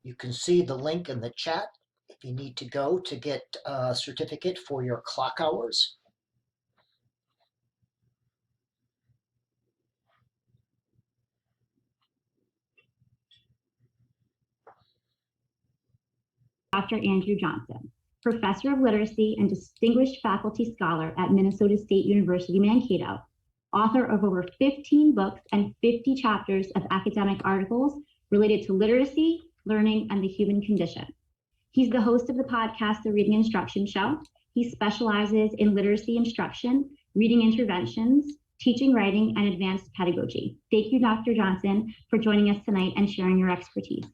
You can see the link in the chat if you need to go to get a certificate for your clock hours. Dr. Andrew Johnson, Professor of Literacy and Distinguished Faculty Scholar at Minnesota State University, Mankato, author of over 15 books and 50 chapters of academic articles related to literacy, learning, and the human condition. He's the host of the podcast, The Reading Instruction Show. He specializes in literacy instruction, reading interventions, teaching writing, and advanced pedagogy. Thank you, Dr. Johnson, for joining us tonight and sharing your expertise.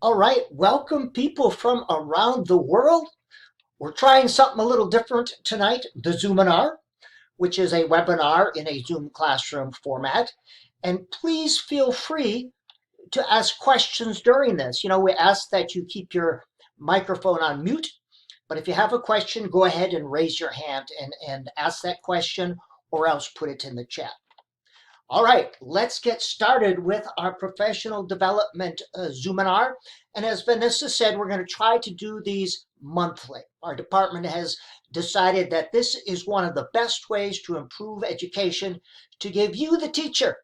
All right, welcome people from around the world. We're trying something a little different tonight, the Zoominar, which is a webinar in a Zoom classroom format. And please feel free to ask questions during this. You know, we ask that you keep your microphone on mute, but if you have a question, go ahead and raise your hand and ask that question, or else put it in the chat. All right, let's get started with our professional development Zoominar. And as Vanessa said, we're going to try to do these monthly. Our department has decided that this is one of the best ways to improve education, to give you, the teacher,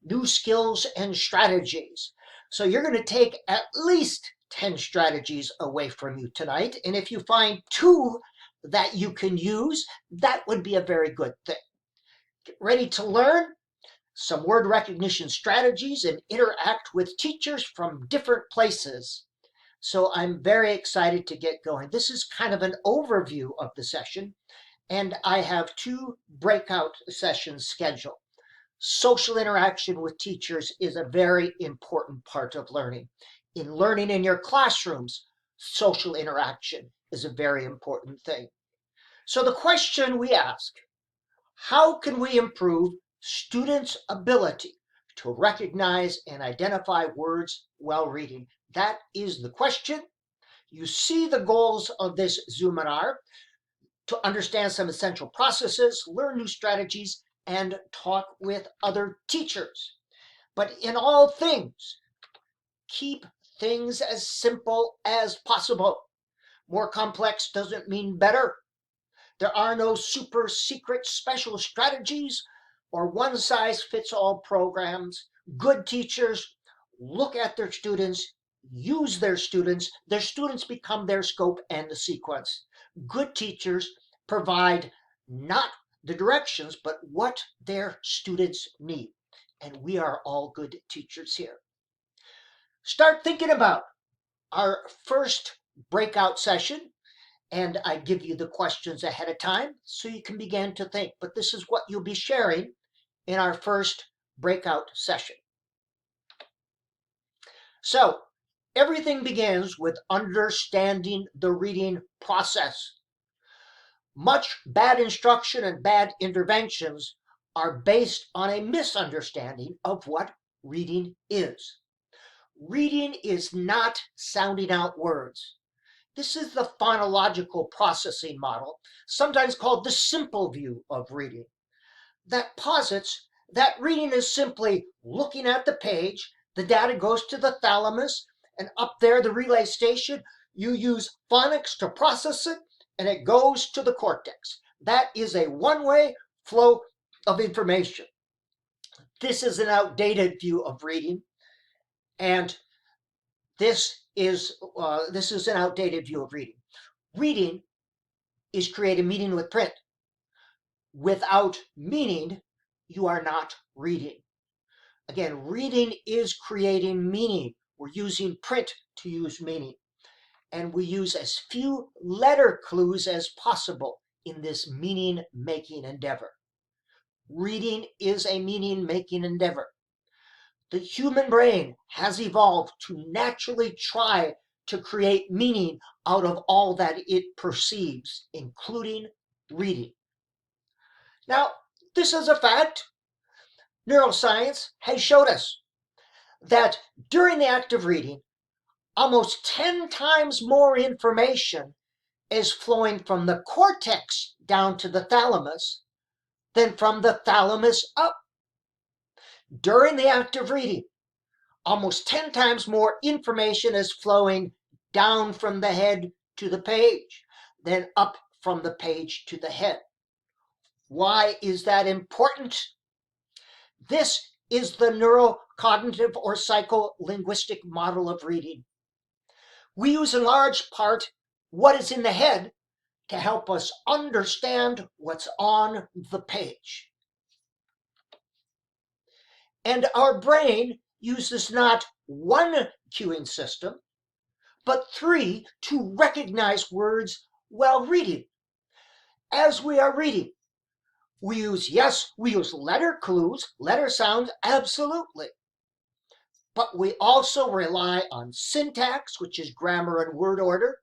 new skills and strategies. So you're going to take at least 10 strategies away from you tonight. And if you find 2 that you can use, that would be a very good thing. Get ready to learn some word recognition strategies and interact with teachers from different places. So I'm very excited to get going. This is kind of an overview of the session, and I have 2 breakout sessions scheduled. Social interaction with teachers is a very important part of learning. In learning in your classrooms, social interaction is a very important thing. So the question we ask, how can we improve students' ability to recognize and identify words while reading? That is the question. You see the goals of this Zoominar: to understand some essential processes, learn new strategies, and talk with other teachers. But in all things, keep things as simple as possible. More complex doesn't mean better. There are no super secret special strategies or one-size-fits-all programs. Good teachers look at their students, use their students become their scope and the sequence. Good teachers provide not the directions, but what their students need. And we are all good teachers here. Start thinking about our first breakout session, and I give you the questions ahead of time so you can begin to think. But this is what you'll be sharing in our first breakout session. So everything begins with understanding the reading process. Much bad instruction and bad interventions are based on a misunderstanding of what reading is. Reading is not sounding out words. This is the phonological processing model, sometimes called the simple view of reading, that posits that reading is simply looking at the page, the data goes to the thalamus, and up there, the relay station, you use phonics to process it, and it goes to the cortex. That is a one-way flow of information. This is an outdated view of reading, and this is an outdated view of reading. Reading is creating meaning with print. Without meaning, you are not reading. Again, reading is creating meaning. We're using print to use meaning. And we use as few letter clues as possible in this meaning-making endeavor. Reading is a meaning-making endeavor. The human brain has evolved to naturally try to create meaning out of all that it perceives, including reading. Now, this is a fact. Neuroscience has showed us that during the act of reading, almost 10 times more information is flowing from the cortex down to the thalamus than from the thalamus up. During the act of reading, almost 10 times more information is flowing down from the head to the page than up from the page to the head. Why is that important? This is the neurocognitive or psycholinguistic model of reading. We use in large part what is in the head to help us understand what's on the page. And our brain uses not one cueing system, but 3 to recognize words while reading. As we are reading, we use letter clues, letter sounds, absolutely. But we also rely on syntax, which is grammar and word order,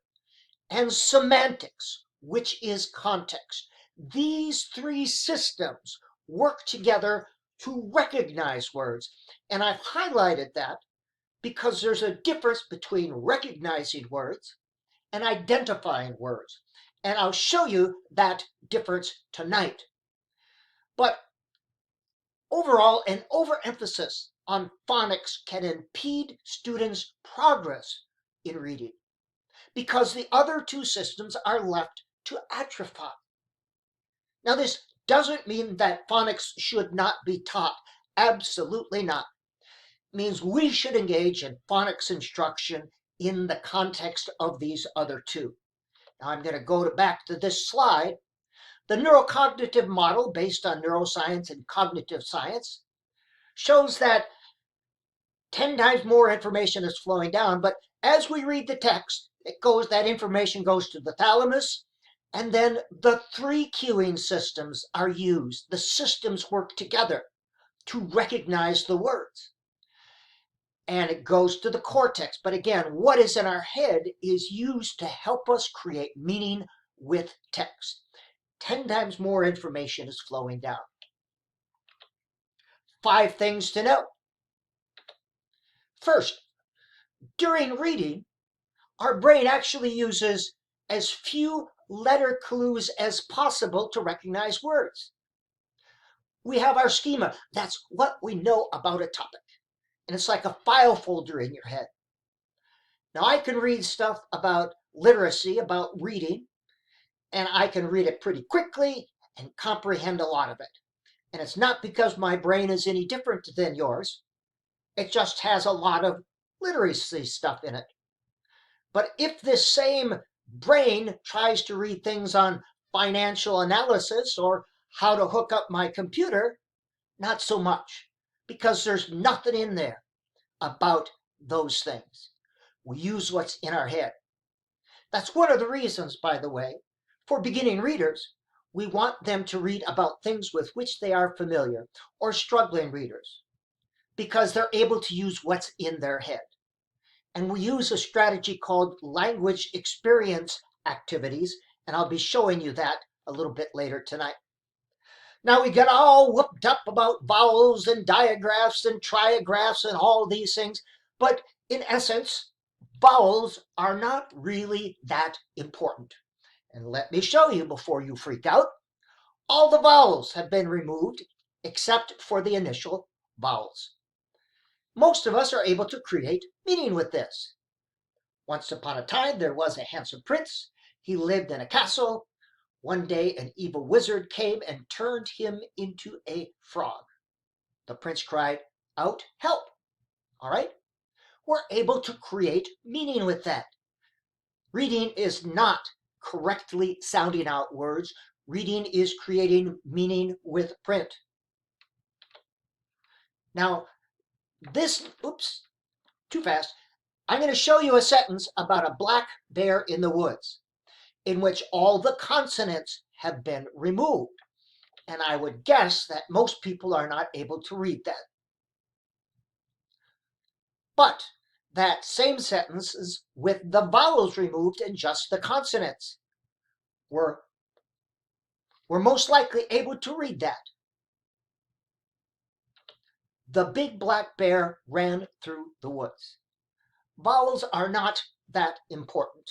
and semantics, which is context. These 3 systems work together to recognize words. And I've highlighted that because there's a difference between recognizing words and identifying words. And I'll show you that difference tonight. But overall, an overemphasis on phonics can impede students' progress in reading because the other 2 systems are left to atrophy. Now, this doesn't mean that phonics should not be taught. Absolutely not. It means we should engage in phonics instruction in the context of these other 2. Now, I'm going to go back to this slide. The neurocognitive model, based on neuroscience and cognitive science, shows that 10 times more information is flowing down, but as we read the text, that information goes to the thalamus, and then the 3 cueing systems are used. The systems work together to recognize the words. And it goes to the cortex. But again, what is in our head is used to help us create meaning with text. 10 times more information is flowing down. 5 things to know. First, during reading, our brain actually uses as few letter clues as possible to recognize words. We have our schema. That's what we know about a topic. And it's like a file folder in your head. Now, I can read stuff about literacy, about reading, and I can read it pretty quickly and comprehend a lot of it. And it's not because my brain is any different than yours. It just has a lot of literacy stuff in it. But if this same brain tries to read things on financial analysis or how to hook up my computer, not so much, because there's nothing in there about those things. We use what's in our head. That's one of the reasons, by the way, for beginning readers, we want them to read about things with which they are familiar, or struggling readers, because they're able to use what's in their head. And we use a strategy called language experience activities, and I'll be showing you that a little bit later tonight. Now, we get all whooped up about vowels and digraphs and trigraphs and all these things, but in essence, vowels are not really that important. And let me show you before you freak out. All the vowels have been removed except for the initial vowels. Most of us are able to create meaning with this. Once upon a time, there was a handsome prince. He lived in a castle. One day, an evil wizard came and turned him into a frog. The prince cried out, "Help!" All right? We're able to create meaning with that. Reading is not correctly sounding out words. Reading is creating meaning with print. Now, oops, too fast. I'm going to show you a sentence about a black bear in the woods in which all the consonants have been removed. And I would guess that most people are not able to read that. But that same sentence is with the vowels removed and just the consonants. We're most likely able to read that. The big black bear ran through the woods. Vowels are not that important.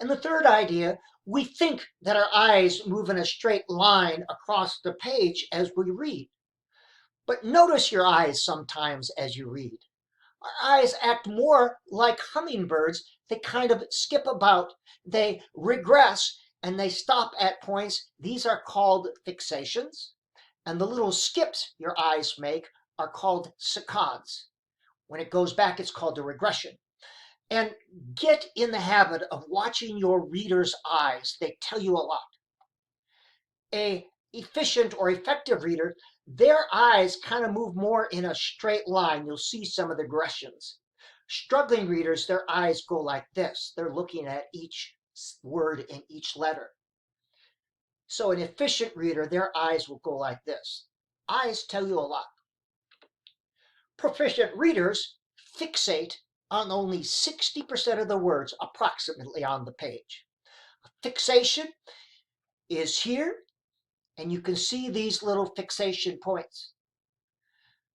And the third idea, we think that our eyes move in a straight line across the page as we read. But notice your eyes sometimes as you read. Our eyes act more like hummingbirds. They kind of skip about, they regress, and they stop at points. These are called fixations. And the little skips your eyes make are called saccades. When it goes back, it's called a regression. And get in the habit of watching your reader's eyes. They tell you a lot. A efficient or effective reader, their eyes kind of move more in a straight line. You'll see some of the regressions. Struggling readers, their eyes go like this. They're looking at each word in each letter. So an efficient reader, their eyes will go like this. Eyes tell you a lot. Proficient readers fixate on only 60% of the words approximately on the page. Fixation is here, and you can see these little fixation points.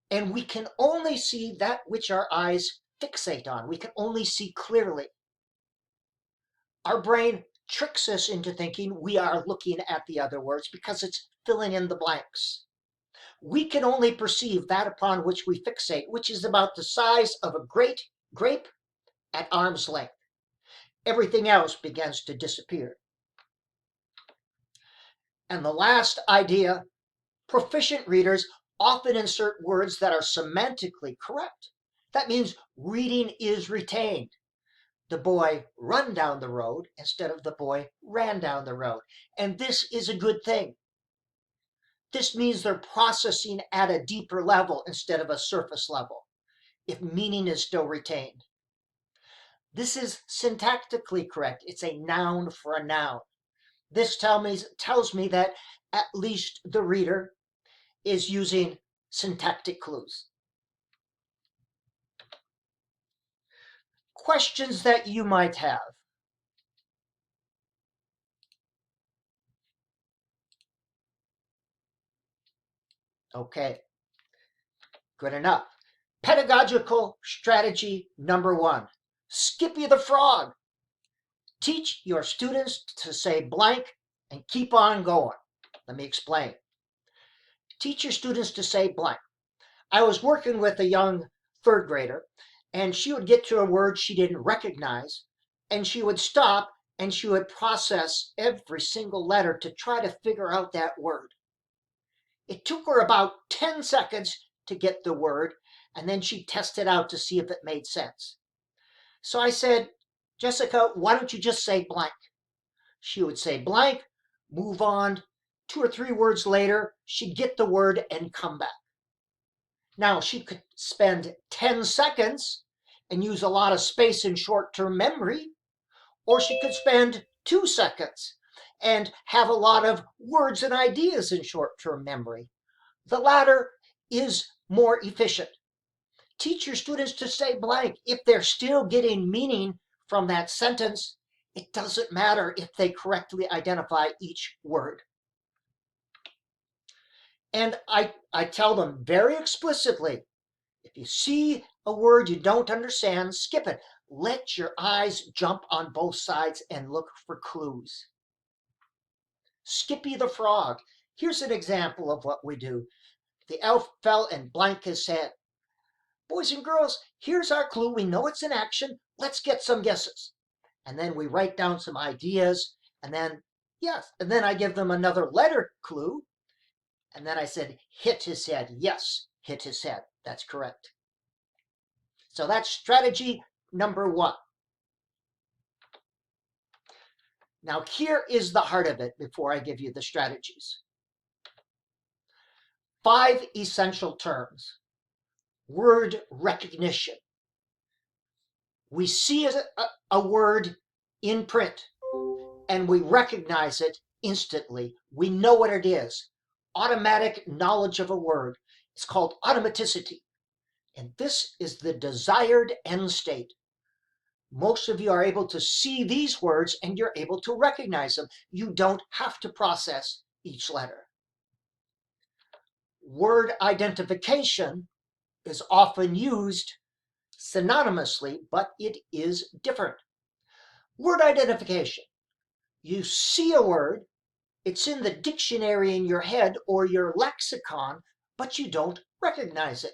And we can only see that which our eyes fixate on. We can only see clearly. Our brain tricks us into thinking we are looking at the other words because it's filling in the blanks. We can only perceive that upon which we fixate, which is about the size of a great grape at arm's length. Everything else begins to disappear. And the last idea, proficient readers often insert words that are semantically correct. That means reading is retained. The boy run down the road instead of the boy ran down the road. And this is a good thing. This means they're processing at a deeper level instead of a surface level, if meaning is still retained. This is syntactically correct. It's a noun for a noun. This tells me that at least the reader is using syntactic clues. Questions that you might have. Okay, good enough. Pedagogical strategy number 1. Skippy the Frog. Teach your students to say blank and keep on going. Let me explain. Teach your students to say blank. I was working with a young third grader, and she would get to a word she didn't recognize, and she would stop and she would process every single letter to try to figure out that word. It took her about 10 seconds to get the word, and then she tested out to see if it made sense. So I said, Jessica, why don't you just say blank? She would say blank, move on. 2 or 3 words later, she'd get the word and come back. Now, she could spend 10 seconds and use a lot of space in short-term memory, or she could spend 2 seconds and have a lot of words and ideas in short-term memory. The latter is more efficient. Teach your students to say blank. If they're still getting meaning from that sentence, it doesn't matter if they correctly identify each word. And I tell them very explicitly, if you see a word you don't understand, skip it. Let your eyes jump on both sides and look for clues. Skippy the Frog. Here's an example of what we do. The elf fell and blank his head. Boys and girls, here's our clue. We know it's an action. Let's get some guesses. And then we write down some ideas. And then, yes, and then I give them another letter clue. And then I said, hit his head. Yes, hit his head. That's correct. So that's strategy number 1. Now here is the heart of it before I give you the strategies. 5 essential terms. Word recognition. We see a word in print and we recognize it instantly. We know what it is. Automatic knowledge of a word. It's called automaticity. And this is the desired end state. Most of you are able to see these words and you're able to recognize them. You don't have to process each letter. Word identification is often used synonymously, but it is different. Word identification. You see a word, it's in the dictionary in your head or your lexicon, but you don't recognize it.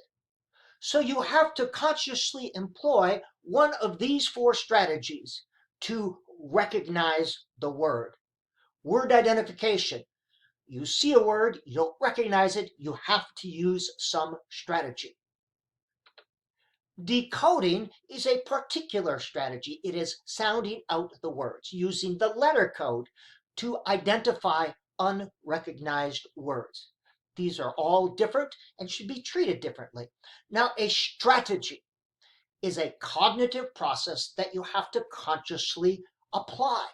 So you have to consciously employ one of these four strategies to recognize the word. Word identification. You see a word, you don't recognize it, you have to use some strategy. Decoding is a particular strategy. It is sounding out the words, using the letter code to identify unrecognized words. These are all different and should be treated differently. Now, a strategy is a cognitive process that you have to consciously apply.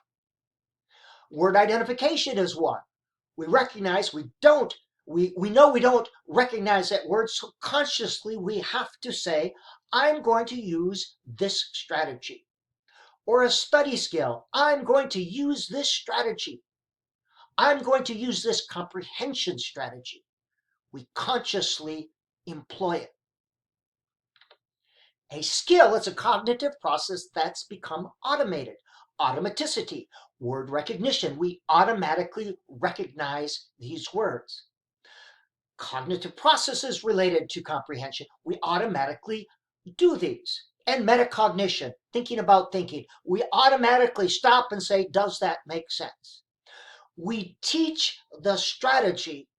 Word identification is one. We recognize we don't, we know we don't recognize that word, so consciously we have to say, I'm going to use this strategy. Or a study skill, I'm going to use this strategy. I'm going to use this comprehension strategy. We consciously employ it. A skill is a cognitive process that's become automated. Automaticity, word recognition. We automatically recognize these words. Cognitive processes related to comprehension. We automatically do these. And metacognition, thinking about thinking. We automatically stop and say, does that make sense? We teach the strategy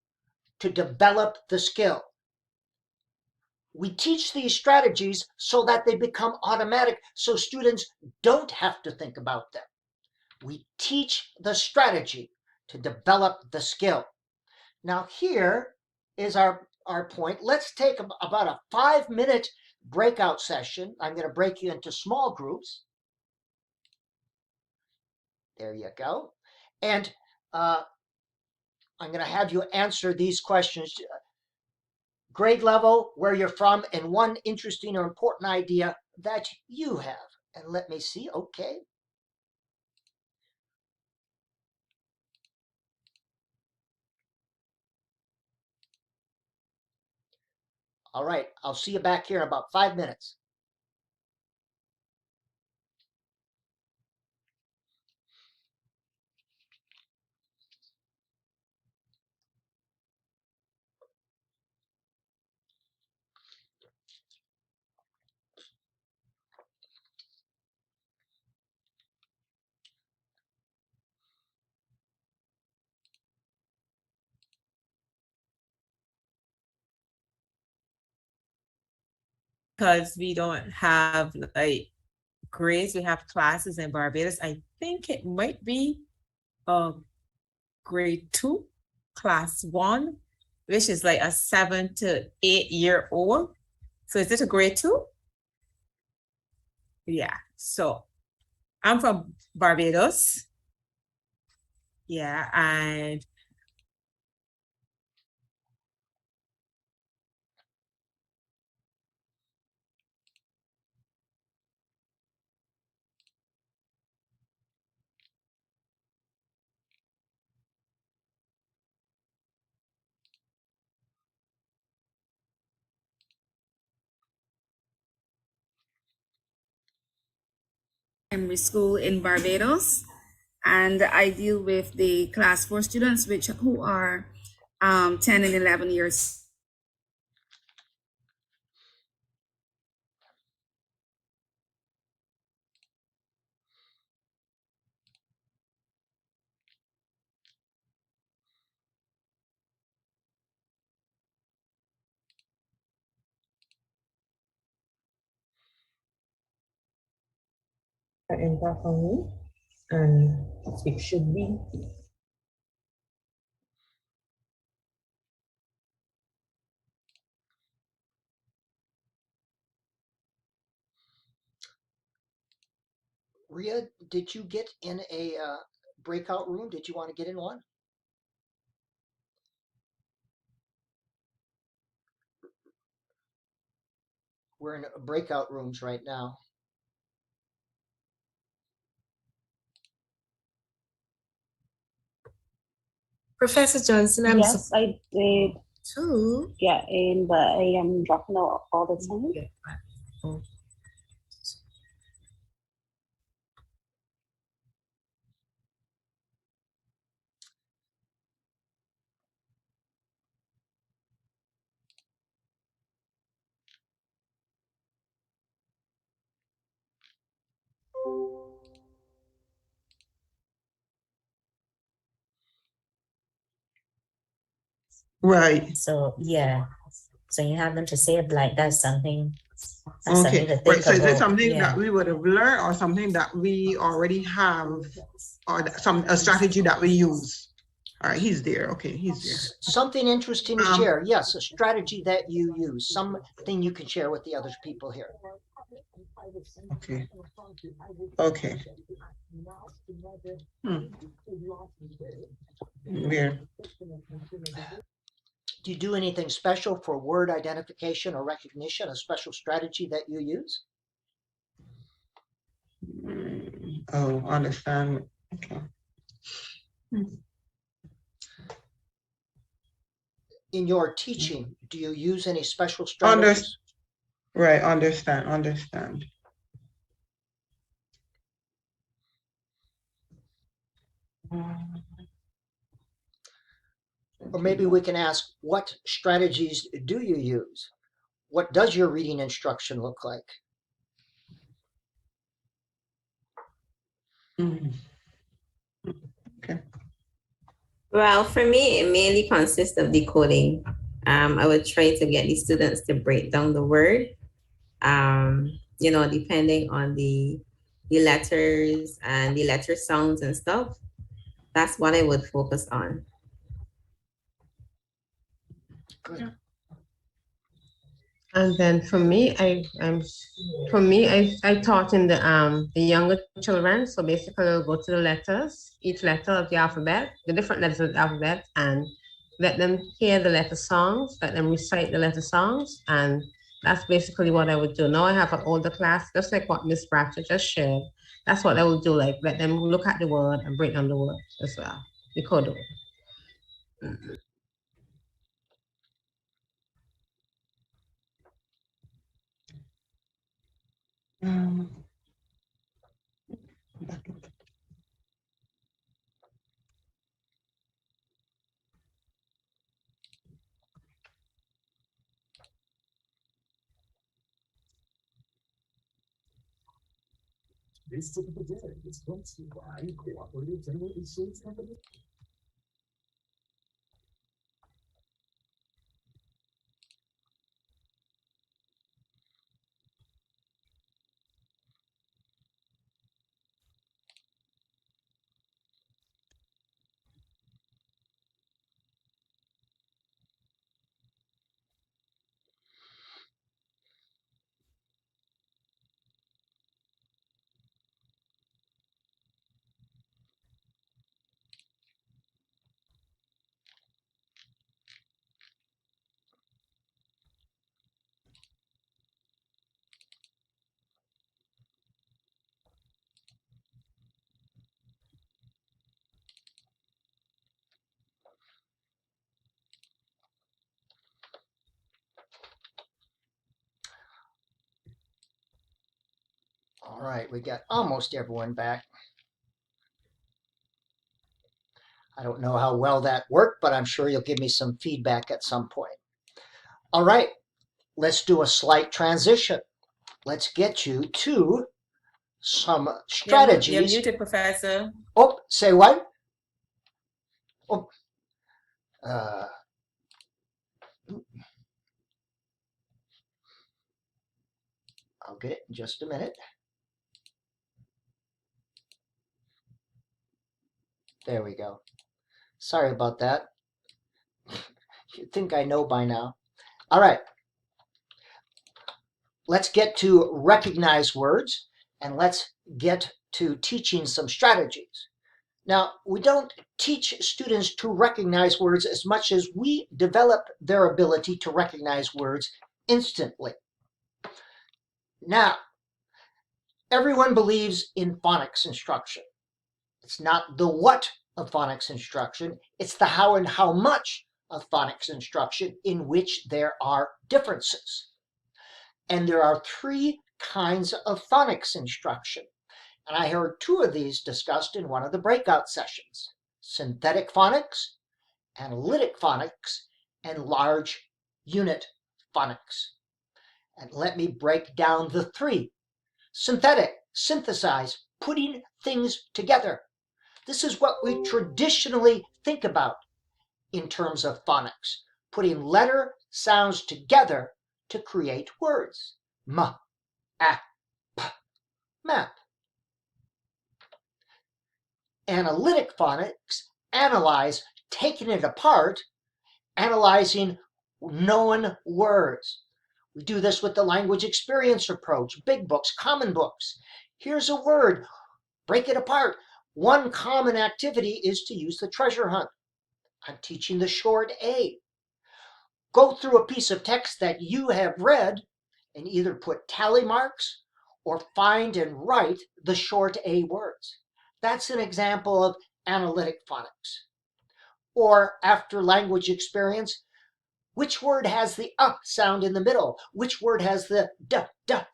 to develop the skill. We teach these strategies so that they become automatic, so students don't have to think about them. We teach the strategy to develop the skill. Now here is our point. Let's take about a 5-minute breakout session. I'm going to break you into small groups. There you go. And I'm going to have you answer these questions. Grade level, where you're from, and one interesting or important idea that you have. And let me see. Okay. All right. I'll see you back here in about 5 minutes. Because we don't have like grades, we have classes in Barbados. I think it might be grade 2, class 1, which is like a 7 to 8 year old. So is it a grade 2? Yeah. So I'm from Barbados. Yeah, and primary school in Barbados, and I deal with the class 4 students, who are 10 and 11 years. impact on me, and it should be. Ria, did you get in a breakout room? Did you want to get in one? We're in breakout rooms right now. Professor Johnson, Yes, I did too. get in, but I am dropping out all the time. Yeah. Oh. Right. So yeah, so you have them to say it like that's something Okay. to Right. think So is it about. something Yeah. that we would have learned or something that we already have or a strategy that we use? All right, he's there. Okay, he's there. Something interesting to Um, share. Yes, a strategy that you use. Something you can share with the other people here. Okay. Okay. Where? Do you do anything special for word identification or recognition? A special strategy that you use? Oh, understand. Okay. In your teaching, do you use any special Under, strategies? right, understand. Or maybe we can ask, what strategies do you use? What does your reading instruction look like? Mhm. Okay. Well, for me, it mainly consists of decoding. I would try to get the students to break down the word, depending on the letters and the letter sounds and stuff. That's what I would focus on. Good. And then for me, I taught in the younger children. So basically, I'll go to the letters, each letter of the alphabet, the different letters of the alphabet, and let them hear the letter songs, let them recite the letter songs, and that's basically what I would do. Now I have an older class, just like what Miss Bratcher just shared. That's what I would do. Like let them look at the word and break down the word as well. Decode it. Um, All right, we got almost everyone back. I don't know how well that worked, but I'm sure you'll give me some feedback at some point. All right, let's do a slight transition. Let's get you to some You're strategies. muted, Professor. Oh, say what? Oh, uh, I'll get it in just a minute. There we go. Sorry about that. You'd think I know by now. All right. Let's get to recognize words and let's get to teaching some strategies. Now, we don't teach students to recognize words as much as we develop their ability to recognize words instantly. Now, everyone believes in phonics instruction. It's not the what of phonics instruction, it's the how and how much of phonics instruction in which there are differences. And there are three kinds of phonics instruction. And I heard two of these discussed in one of the breakout sessions: synthetic phonics, analytic phonics, and large unit phonics. And let me break down the three. Synthetic, synthesize, putting things together. This is what we traditionally think about in terms of phonics. putting letter sounds together to create words. M, A, P, map. Analytic phonics analyze taking it apart, analyzing known words. We do this with the language experience approach, big books, common books. Here's a word, break it apart. One common activity is to use the treasure hunt. I'm teaching the short A. Go through a piece of text that you have read and either put tally marks or find and write the short A words. That's an example of analytic phonics. Or after language experience, which word has the sound in the middle? Which word has the d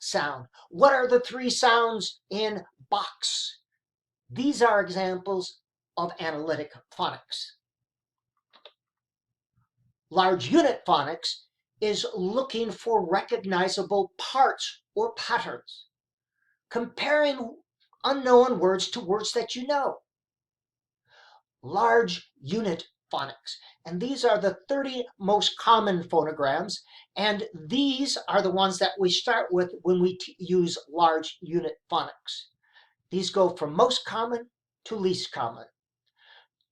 sound? What are the three sounds in box? These are examples of analytic phonics. Large unit phonics is looking for recognizable parts or patterns, comparing unknown words to words that you know. Large unit phonics. And these are the 30 most common phonograms. And these are the ones that we start with when we use large unit phonics. These go from most common to least common.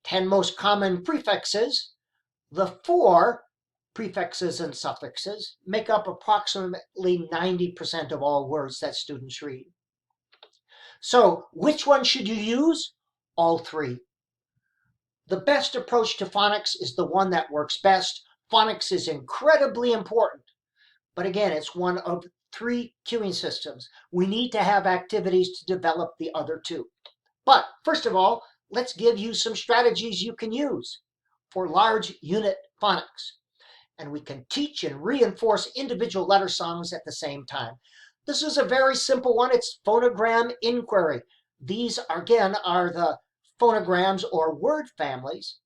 10 most common prefixes. The 4 prefixes and suffixes make up approximately 90% of all words that students read. So which one should you use? All 3. The best approach to phonics is the one that works best. Phonics is incredibly important, but again, it's one of 3 cueing systems. We need to have activities to develop the other 2. But first of all, let's give you some strategies you can use for large unit phonics. And we can teach and reinforce individual letter songs at the same time. This is a very simple one. It's phonogram inquiry. These, again, are the phonograms or word families.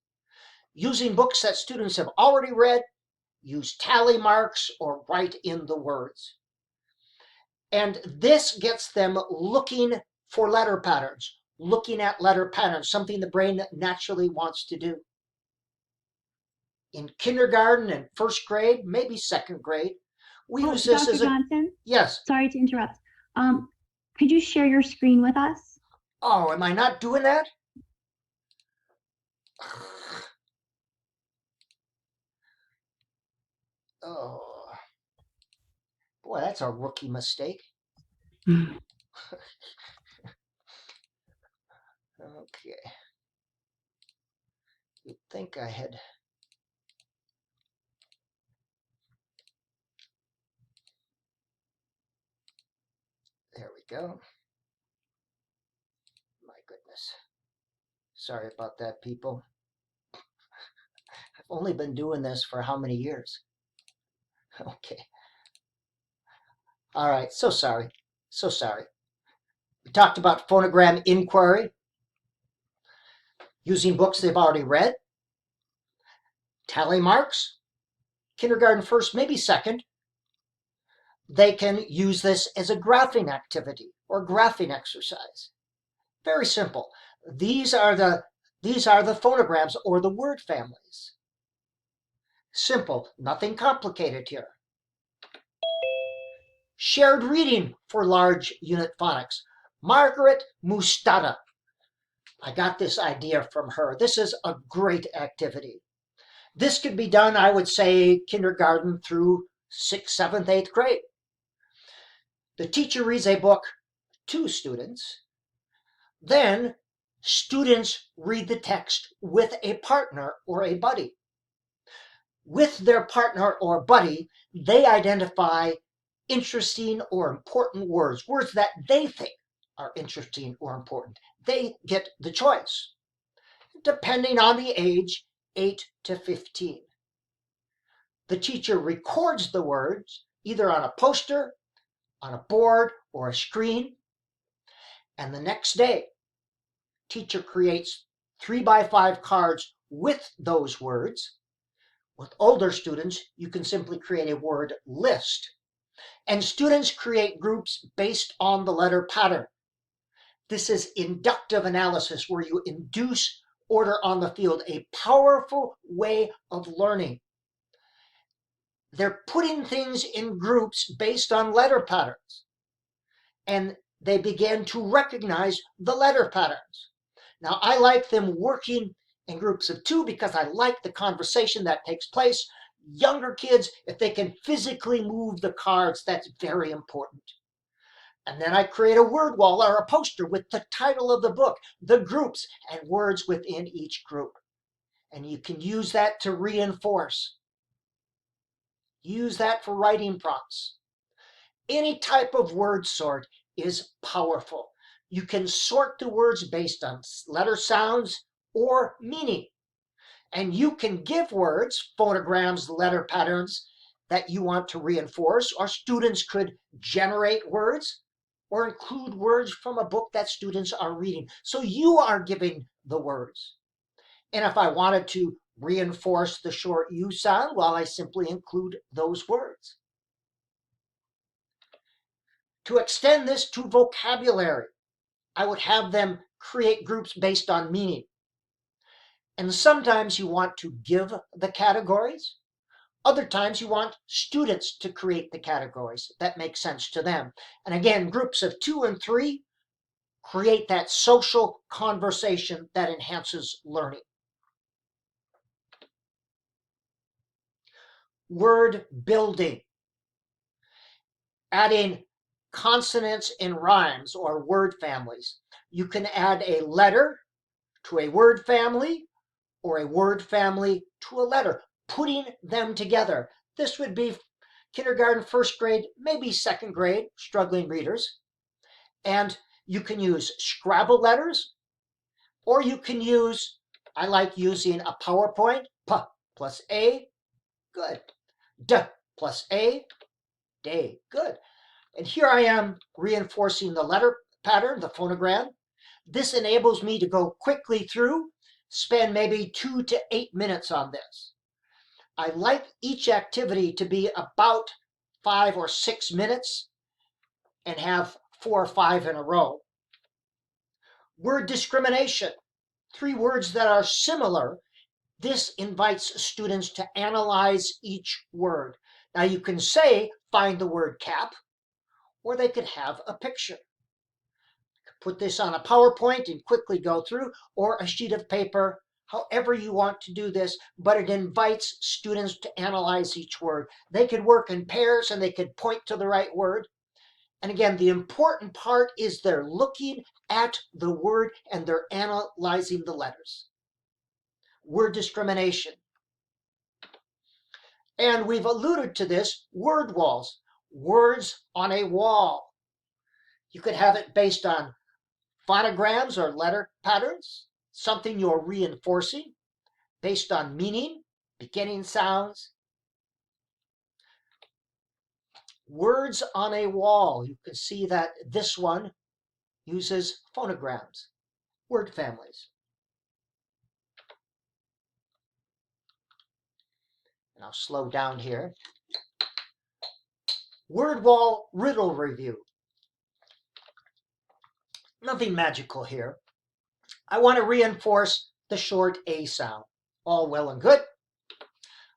Using books that students have already read, use tally marks or write in the words. And this gets them looking for letter patterns, looking at letter patterns, something the brain naturally wants to do. In kindergarten and first grade, maybe second grade, we use this Dr. as a... Johnson? Yes. Sorry to interrupt. Could you share your screen with us? Oh, am I not doing that? Oh, boy, that's a rookie mistake. Okay. You'd think I had... There we go. My goodness. Sorry about that, people. I've only been doing this for how many years? Okay. All right, so sorry. So sorry. We talked about phonogram inquiry, using books they've already read, tally marks, kindergarten first, maybe second. They can use this as a graphing activity or graphing exercise. Very simple. These are the phonograms or the word families. Simple, nothing complicated here. Shared reading for large unit phonics. Margaret Mustada. I got this idea from her. This is a great activity. This could be done, I would say, kindergarten through 6th, 7th, 8th grade. The teacher reads a book to students. Then students read the text with a partner or a buddy. With their partner or buddy, they identify interesting or important words, words that they think are interesting or important. They get the choice, depending on the age, 8 to 15. The teacher records the words either on a poster, on a board, or a screen, and the next day, teacher creates 3x5 cards with those words. With older students, you can simply create a word list. And students create groups based on the letter pattern. This is inductive analysis where you induce order on the field, a powerful way of learning. they're putting things in groups based on letter patterns. And they begin to recognize the letter patterns. Now, I like them working in groups of 2 because I like the conversation that takes place. Younger kids, if they can physically move the cards, that's very important. And then I create a word wall or a poster with the title of the book, the groups, and words within each group. And you can use that to reinforce. Use that for writing prompts. Any type of word sort is powerful. You can sort the words based on letter sounds or meaning. And you can give words, phonograms, letter patterns that you want to reinforce, or students could generate words or include words from a book that students are reading. So you are giving the words. And if I wanted to reinforce the short U sound, well, I simply include those words. To extend this to vocabulary, I would have them create groups based on meaning. And sometimes you want to give the categories. Other times you want students to create the categories that make sense to them. And again, groups of 2 and 3 create that social conversation that enhances learning. Word building. Adding consonants in rhymes or word families. You can add a letter to a word family or a word family to a letter, putting them together. This would be kindergarten, first grade, maybe second grade, struggling readers. And you can use Scrabble letters, or you can use, I like using a PowerPoint, P plus A, good. D plus A, day, good. And here I am reinforcing the letter pattern, the phonogram. This enables me to go quickly through, spend maybe 2 to 8 minutes on this. I like each activity to be about 5 or 6 minutes and have 4 or 5 in a row. Word discrimination, 3 words that are similar. This invites students to analyze each word. Now you can say, find the word cap, or they could have a picture. Put this on a PowerPoint and quickly go through, or a sheet of paper, however you want to do this, but it invites students to analyze each word. They could work in pairs and they could point to the right word. And again, the important part is they're looking at the word and they're analyzing the letters. Word discrimination. And we've alluded to this, word walls, words on a wall. You could have it based on phonograms or letter patterns, something you're reinforcing based on meaning, beginning sounds. Words on a wall. You can see that this one uses phonograms, word families. And I'll slow down here. Word wall riddle review. Nothing magical here. I want to reinforce the short A sound. All well and good.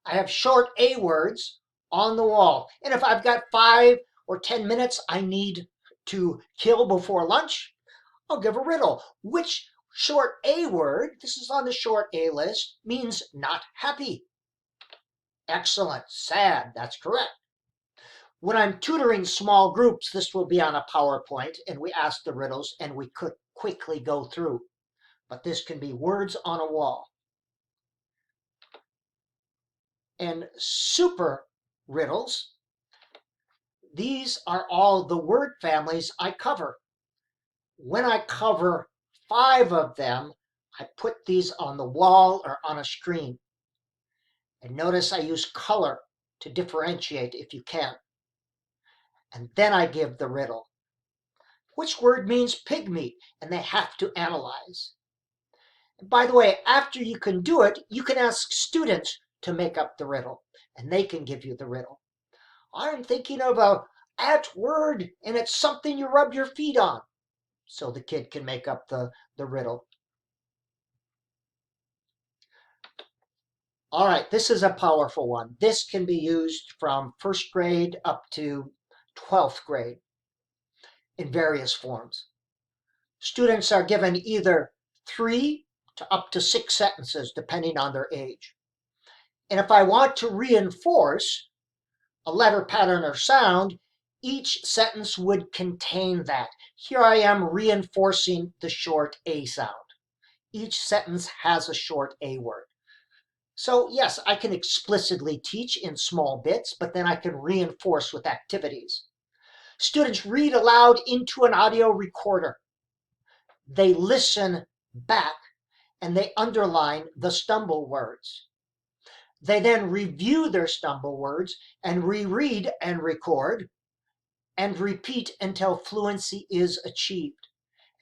I have short A words on the wall. And if I've got 5 or 10 minutes I need to kill before lunch, I'll give a riddle. Which short A word, this is on the short A list, means not happy? Excellent. Sad. That's correct. When I'm tutoring small groups, this will be on a PowerPoint, and we ask the riddles, and we could quickly go through. But this can be words on a wall. And super riddles, these are all the word families I cover. When I cover 5 of them, I put these on the wall or on a screen. And notice I use color to differentiate if you can. And then I give the riddle. Which word means pig meat? And they have to analyze. And by the way, after you can do it, you can ask students to make up the riddle, and they can give you the riddle. I'm thinking of a at word, and it's something you rub your feet on. So the kid can make up the riddle. All right, this is a powerful one. This can be used from first grade up to 12th grade in various forms. Students are given either 3 to up to 6 sentences, depending on their age. And if I want to reinforce a letter pattern or sound, each sentence would contain that. Here I am reinforcing the short A sound. Each sentence has a short A word. So yes, I can explicitly teach in small bits, but then I can reinforce with activities. Students read aloud into an audio recorder. They listen back and they underline the stumble words. They then review their stumble words and reread and record and repeat until fluency is achieved.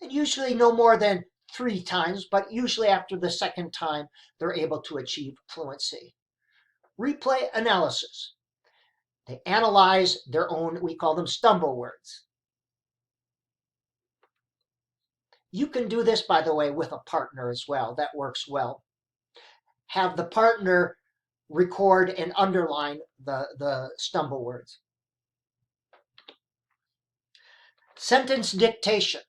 And usually no more than 3 times, but usually after the second time, they're able to achieve fluency. Replay analysis. They analyze their own, we call them stumble words. You can do this, by the way, with a partner as well. That works well. Have the partner record and underline the stumble words. Sentence dictation.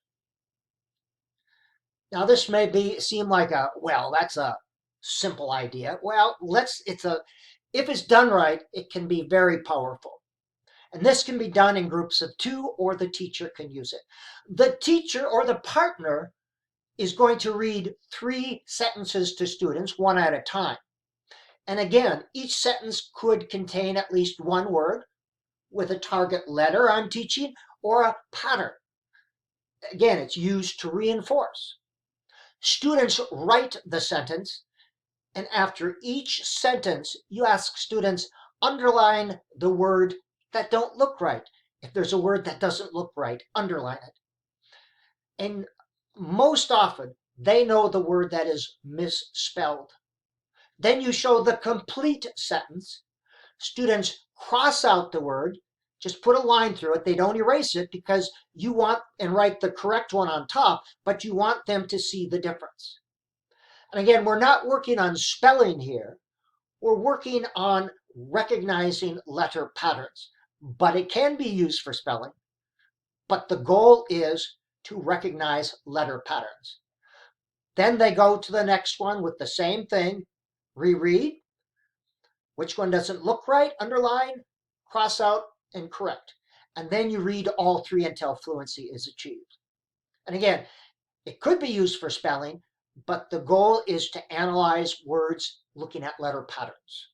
Now this may seem like that's a simple idea. Well, if it's done right, it can be very powerful. And this can be done in groups of 2, or the teacher can use it. The teacher or the partner is going to read 3 sentences to students, 1 at a time. And again, each sentence could contain at least 1 word with a target letter I'm teaching, or a pattern. Again, it's used to reinforce. Students write the sentence, and after each sentence, you ask students, underline the word that don't look right. If there's a word that doesn't look right, underline it. And most often, they know the word that is misspelled. Then you show the complete sentence. Students cross out the word, just put a line through it. They don't erase it because you want, and write the correct one on top, but you want them to see the difference. And again, we're not working on spelling here. We're working on recognizing letter patterns, but it can be used for spelling. But the goal is to recognize letter patterns. Then they go to the next one with the same thing, reread. Which one doesn't look right? Underline, cross out, and correct. And then you read all 3 until fluency is achieved. And again, it could be used for spelling, but the goal is to analyze words looking at letter patterns.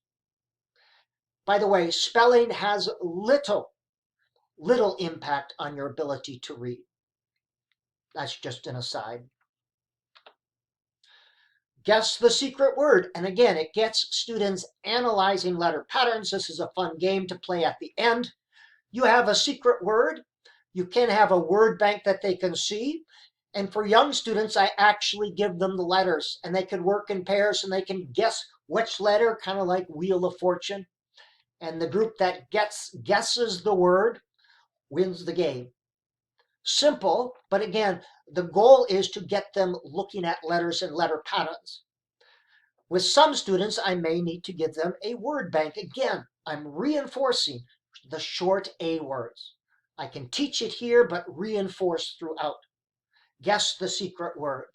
By the way, spelling has little impact on your ability to read. That's just an aside. Guess the secret word. And again, it gets students analyzing letter patterns. This is a fun game to play at the end. You have a secret word. You can have a word bank that they can see. And for young students, I actually give them the letters, and they can work in pairs and they can guess which letter, kind of like Wheel of Fortune. And the group that guesses the word wins the game. Simple, but again, the goal is to get them looking at letters and letter patterns. With some students, I may need to give them a word bank. Again, I'm reinforcing the short A words. I can teach it here, but reinforce throughout. Guess the secret word.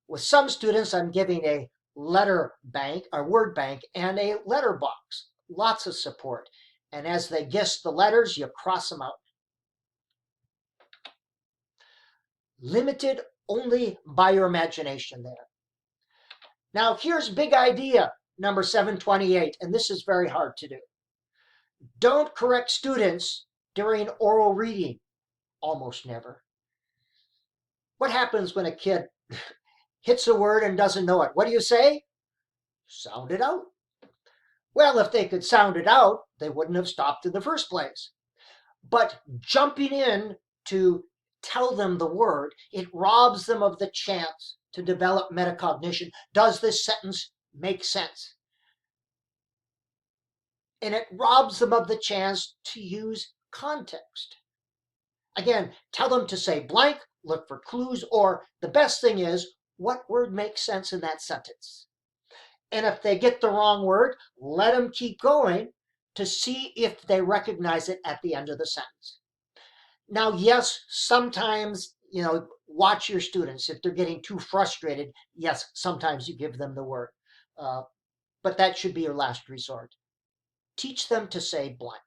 With some students, I'm giving a letter bank, a word bank, and a letter box. Lots of support. And as they guess the letters, you cross them out. Limited only by your imagination there. Now here's big idea, number 728, and this is very hard to do. Don't correct students during oral reading. Almost never. What happens when a kid hits a word and doesn't know it? What do you say? Sound it out. Well, if they could sound it out, they wouldn't have stopped in the first place. But jumping in to tell them the word, it robs them of the chance to develop metacognition. Does this sentence make sense? And it robs them of the chance to use context. Again, tell them to say blank, look for clues, or the best thing is, what word makes sense in that sentence? And if they get the wrong word, let them keep going to see if they recognize it at the end of the sentence. Now, yes, sometimes, watch your students. If they're getting too frustrated, yes, sometimes you give them the word. But that should be your last resort. Teach them to say blank.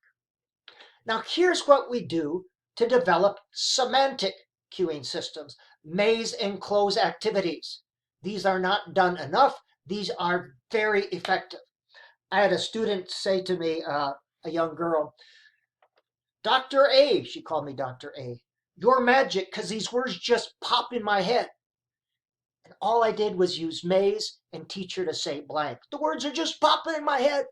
Now, here's what we do to develop semantic cueing systems, maze and close activities. These are not done enough. These are very effective. I had a student say to me, a young girl, Dr. A, she called me Dr. A, you're magic because these words just pop in my head. And all I did was use maze and teach her to say blank. The words are just popping in my head.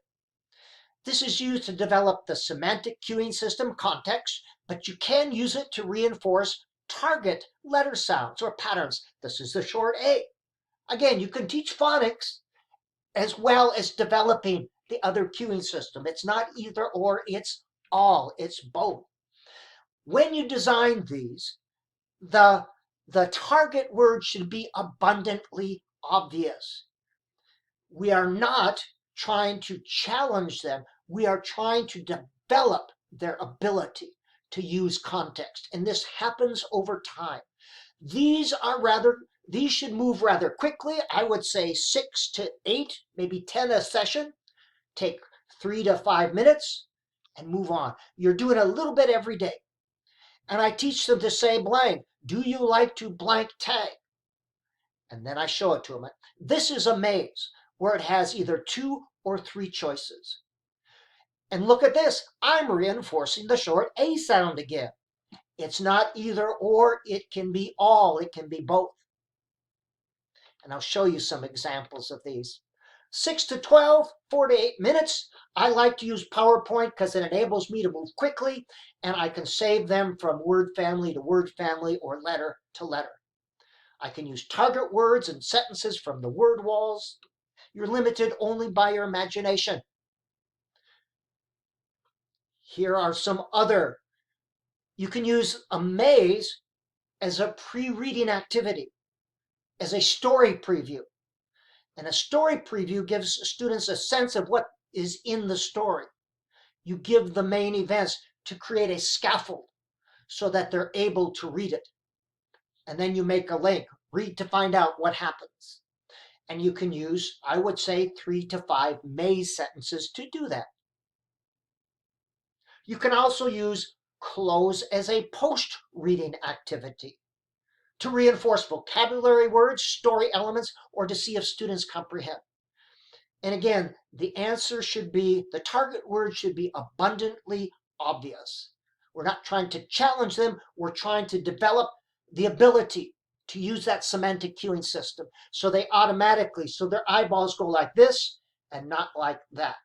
This is used to develop the semantic cueing system context, but you can use it to reinforce target letter sounds or patterns. This is the short A. Again, you can teach phonics as well as developing the other cueing system. It's not either or, it's all, it's both. When you design these, the target word should be abundantly obvious. We are not trying to challenge them. We are trying to develop their ability to use context. And this happens over time. These should move rather quickly. I would say 6 to 8, maybe 10 a session. Take 3 to 5 minutes and move on. You're doing a little bit every day. And I teach them to say blank. Do you like to blank tag? And then I show it to them. This is a maze where it has either 2 or 3 choices. And look at this. I'm reinforcing the short A sound again. It's not either or, it can be all, it can be both. And I'll show you some examples of these. 6 to 12, 4 to 8 minutes. I like to use PowerPoint because it enables me to move quickly and I can save them from word family to word family or letter to letter. I can use target words and sentences from the word walls. You're limited only by your imagination. Here are some other. You can use a maze as a pre-reading activity, as a story preview. And a story preview gives students a sense of what is in the story. You give the main events to create a scaffold so that they're able to read it. And then you make a link, read to find out what happens. And you can use, I would say, 3 to 5 maze sentences to do that. You can also use close as a post-reading activity to reinforce vocabulary words, story elements, or to see if students comprehend. And again, the answer should be, the target word should be abundantly obvious. We're not trying to challenge them, we're trying to develop the ability to use that semantic cueing system so they automatically, so their eyeballs go like this and not like that.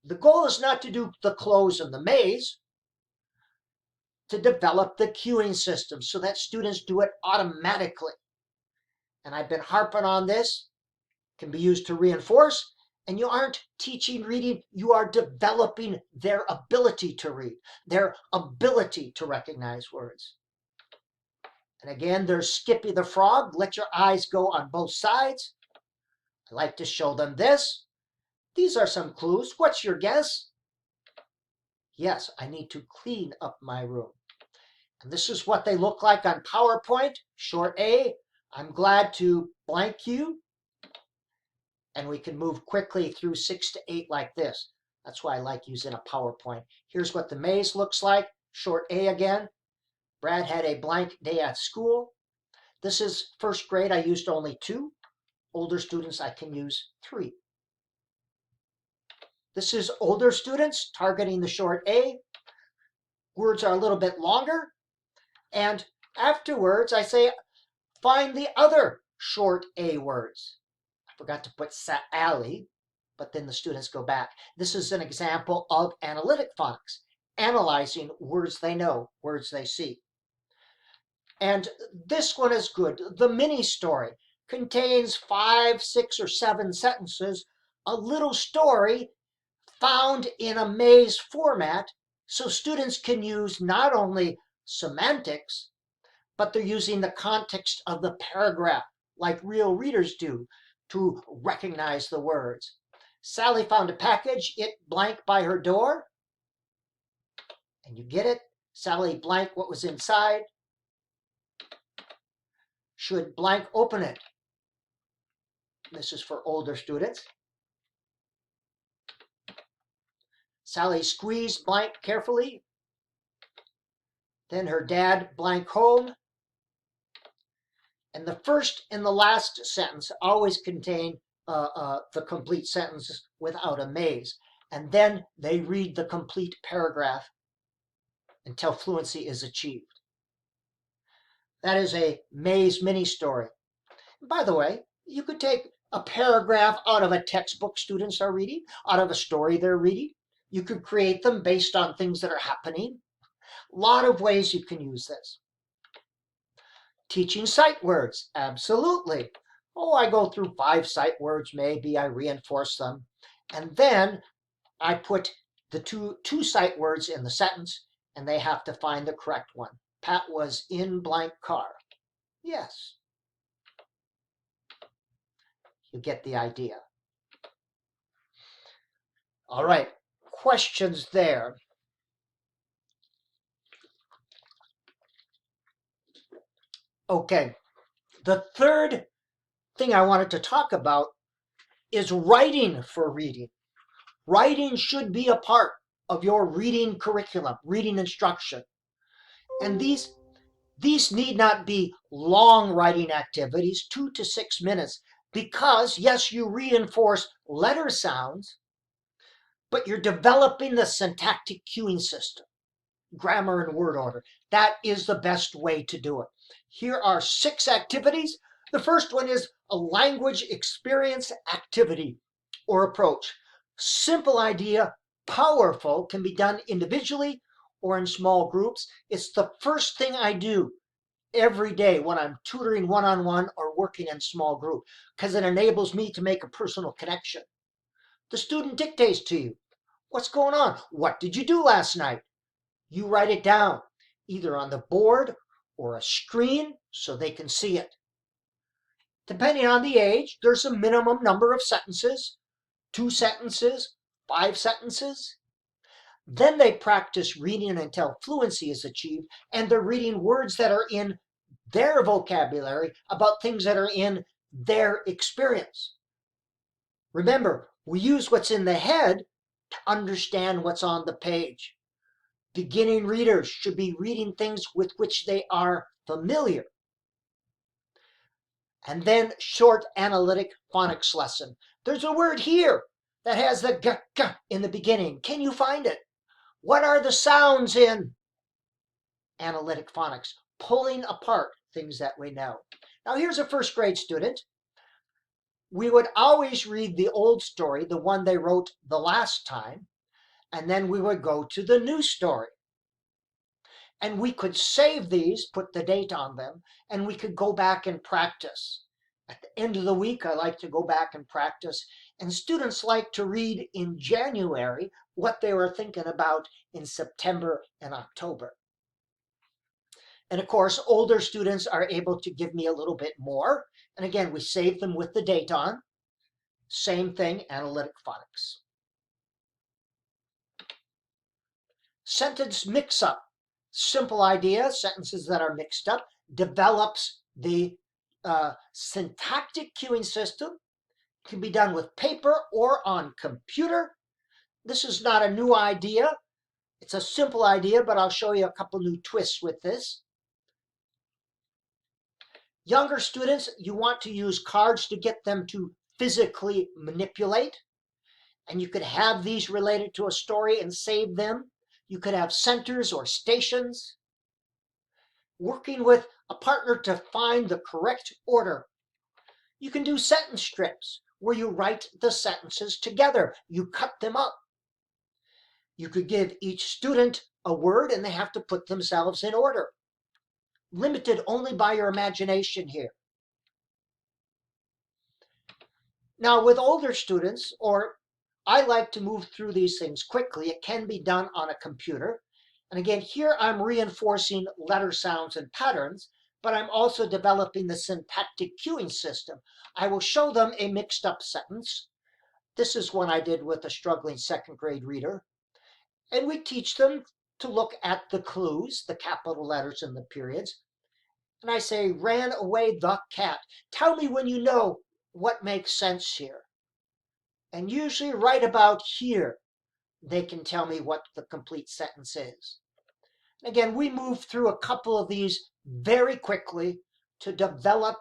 The goal is not to do the close and the maze, to develop the cueing system so that students do it automatically. And I've been harping on this. It can be used to reinforce, and you aren't teaching reading, you are developing their ability to read, their ability to recognize words. And again, there's Skippy the Frog. Let your eyes go on both sides. I like to show them this. These are some clues. What's your guess? Yes, I need to clean up my room. And this is what they look like on PowerPoint. Short A, I'm glad to blank you. And we can move quickly through 6 to 8 like this. That's why I like using a PowerPoint. Here's what the maze looks like. Short A again. Brad had a blank day at school. This is first grade. I used only 2. Older students, I can use 3. This is older students targeting the short A. Words are a little bit longer. And afterwards, I say, find the other short A words. I forgot to put Sally, but then the students go back. This is an example of analytic phonics, analyzing words they know, words they see. And this one is good. The mini story contains 5, 6, or 7 sentences, a little story found in a maze format, so students can use not only semantics, but they're using the context of the paragraph like real readers do to recognize the words. Sally found a package, it blank by her door. And you get it? Sally blank what was inside. Should blank open it? This is for older students. Sally squeezed blank carefully. Then her dad blank home. And the first and the last sentence always contain the complete sentence without a maze. And then they read the complete paragraph until fluency is achieved. That is a maze mini story. By the way, you could take a paragraph out of a textbook students are reading, out of a story they're reading. You could create them based on things that are happening. A lot of ways you can use this. Teaching sight words, absolutely. Oh, I go through 5 sight words, maybe I reinforce them. And then I put the two sight words in the sentence, and they have to find the correct one. Pat was in blank car. Yes. You get the idea. All right, questions there. Okay, the third thing I wanted to talk about is writing for reading. Writing should be a part of your reading curriculum, reading instruction. And these need not be long writing activities, 2 to 6 minutes, because yes, you reinforce letter sounds, but you're developing the syntactic cueing system, grammar and word order. That is the best way to do it. Here are 6 activities. The first one is a language experience activity or approach. Simple idea, powerful, can be done individually or in small groups. It's the first thing I do every day when I'm tutoring one-on-one or working in small group, because it enables me to make a personal connection. The student dictates to you. What's going on? What did you do last night? You write it down, either on the board or a screen so they can see it. Depending on the age, there's a minimum number of sentences, 2 sentences, 5 sentences. Then they practice reading until fluency is achieved, and they're reading words that are in their vocabulary about things that are in their experience. Remember, we use what's in the head to understand what's on the page. Beginning readers should be reading things with which they are familiar. And then short analytic phonics lesson. There's a word here that has the g, g in the beginning. Can you find it? What are the sounds in analytic phonics? Pulling apart things that we know. Now here's a first grade student. We would always read the old story, the one they wrote the last time, and then we would go to the new story. And we could save these, put the date on them, and we could go back and practice. At the end of the week, I like to go back and practice. And students like to read in January what they were thinking about in September and October. And of course, older students are able to give me a little bit more. And again, we save them with the date on. Same thing, analytic phonics. Sentence mix-up. Simple idea, sentences that are mixed up, develops the syntactic cueing system. Can be done with paper or on computer. This is not a new idea. It's a simple idea, but I'll show you a couple new twists with this. Younger students, you want to use cards to get them to physically manipulate. And you could have these related to a story and save them. You could have centers or stations. Working with a partner to find the correct order. You can do sentence strips where you write the sentences together. You cut them up. You could give each student a word and they have to put themselves in order. Limited only by your imagination here. Now with older students, or I like to move through these things quickly. It can be done on a computer. And again, here I'm reinforcing letter sounds and patterns, but I'm also developing the syntactic cueing system. I will show them a mixed up sentence. This is one I did with a struggling second grade reader. And we teach them to look at the clues, the capital letters and the periods. And I say, ran away the cat. Tell me when you know what makes sense here. And usually right about here, they can tell me what the complete sentence is. Again, we move through a couple of these very quickly to develop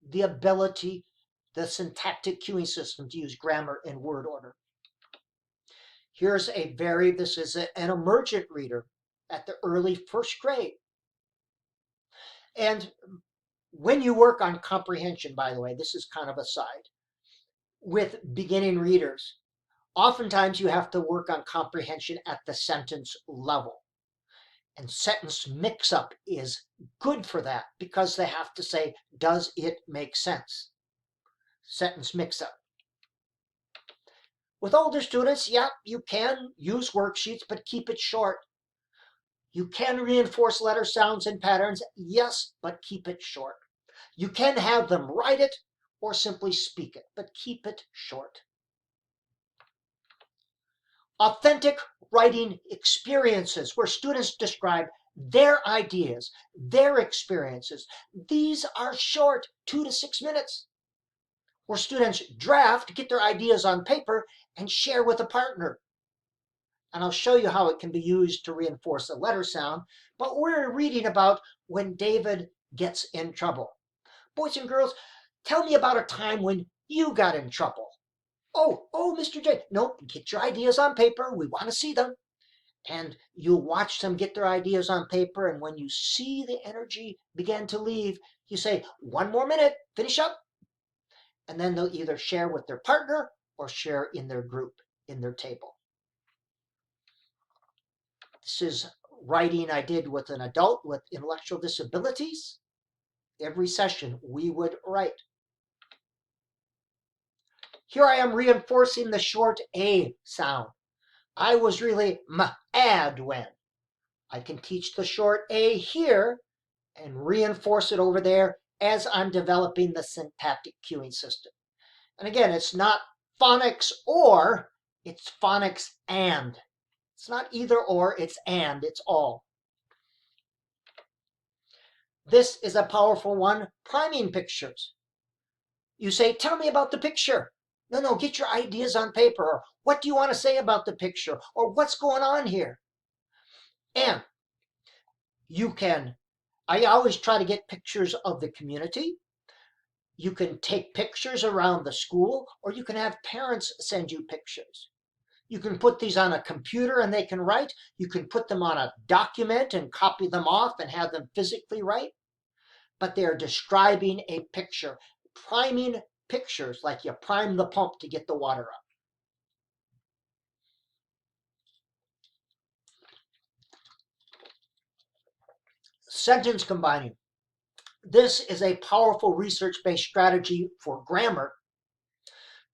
the ability, the syntactic cueing system to use grammar in word order. This is an emergent reader at the early first grade. And when you work on comprehension, by the way, this is kind of a side, with beginning readers, oftentimes you have to work on comprehension at the sentence level. And sentence mix-up is good for that because they have to say, does it make sense? Sentence mix-up. With older students, yeah, you can use worksheets, but keep it short. You can reinforce letter sounds and patterns, yes, but keep it short. You can have them write it or simply speak it, but keep it short. Authentic writing experiences where students describe their ideas, their experiences. These are short, 2 to 6 minutes, where students draft, get their ideas on paper, and share with a partner. And I'll show you how it can be used to reinforce a letter sound, but we're reading about when David gets in trouble. Boys and girls, tell me about a time when you got in trouble. Oh, Mr. J. Nope, get your ideas on paper. We want to see them. And you watch them get their ideas on paper, and when you see the energy begin to leave, you say, 1 more minute, finish up. And then they'll either share with their partner or share in their group, in their table. This is writing I did with an adult with intellectual disabilities. Every session we would write. Here I am reinforcing the short A sound. I was really mad when. I can teach the short A here and reinforce it over there as I'm developing the syntactic cueing system. And again, it's not phonics or, it's phonics and. It's not either or, it's and, it's all. This is a powerful one, priming pictures. You say, tell me about the picture. No, get your ideas on paper. Or what do you want to say about the picture? Or what's going on here? And I always try to get pictures of the community. You can take pictures around the school, or you can have parents send you pictures. You can put these on a computer and they can write. You can put them on a document and copy them off and have them physically write. But they're describing a picture, priming pictures like you prime the pump to get the water up. Sentence combining. This is a powerful research-based strategy for grammar,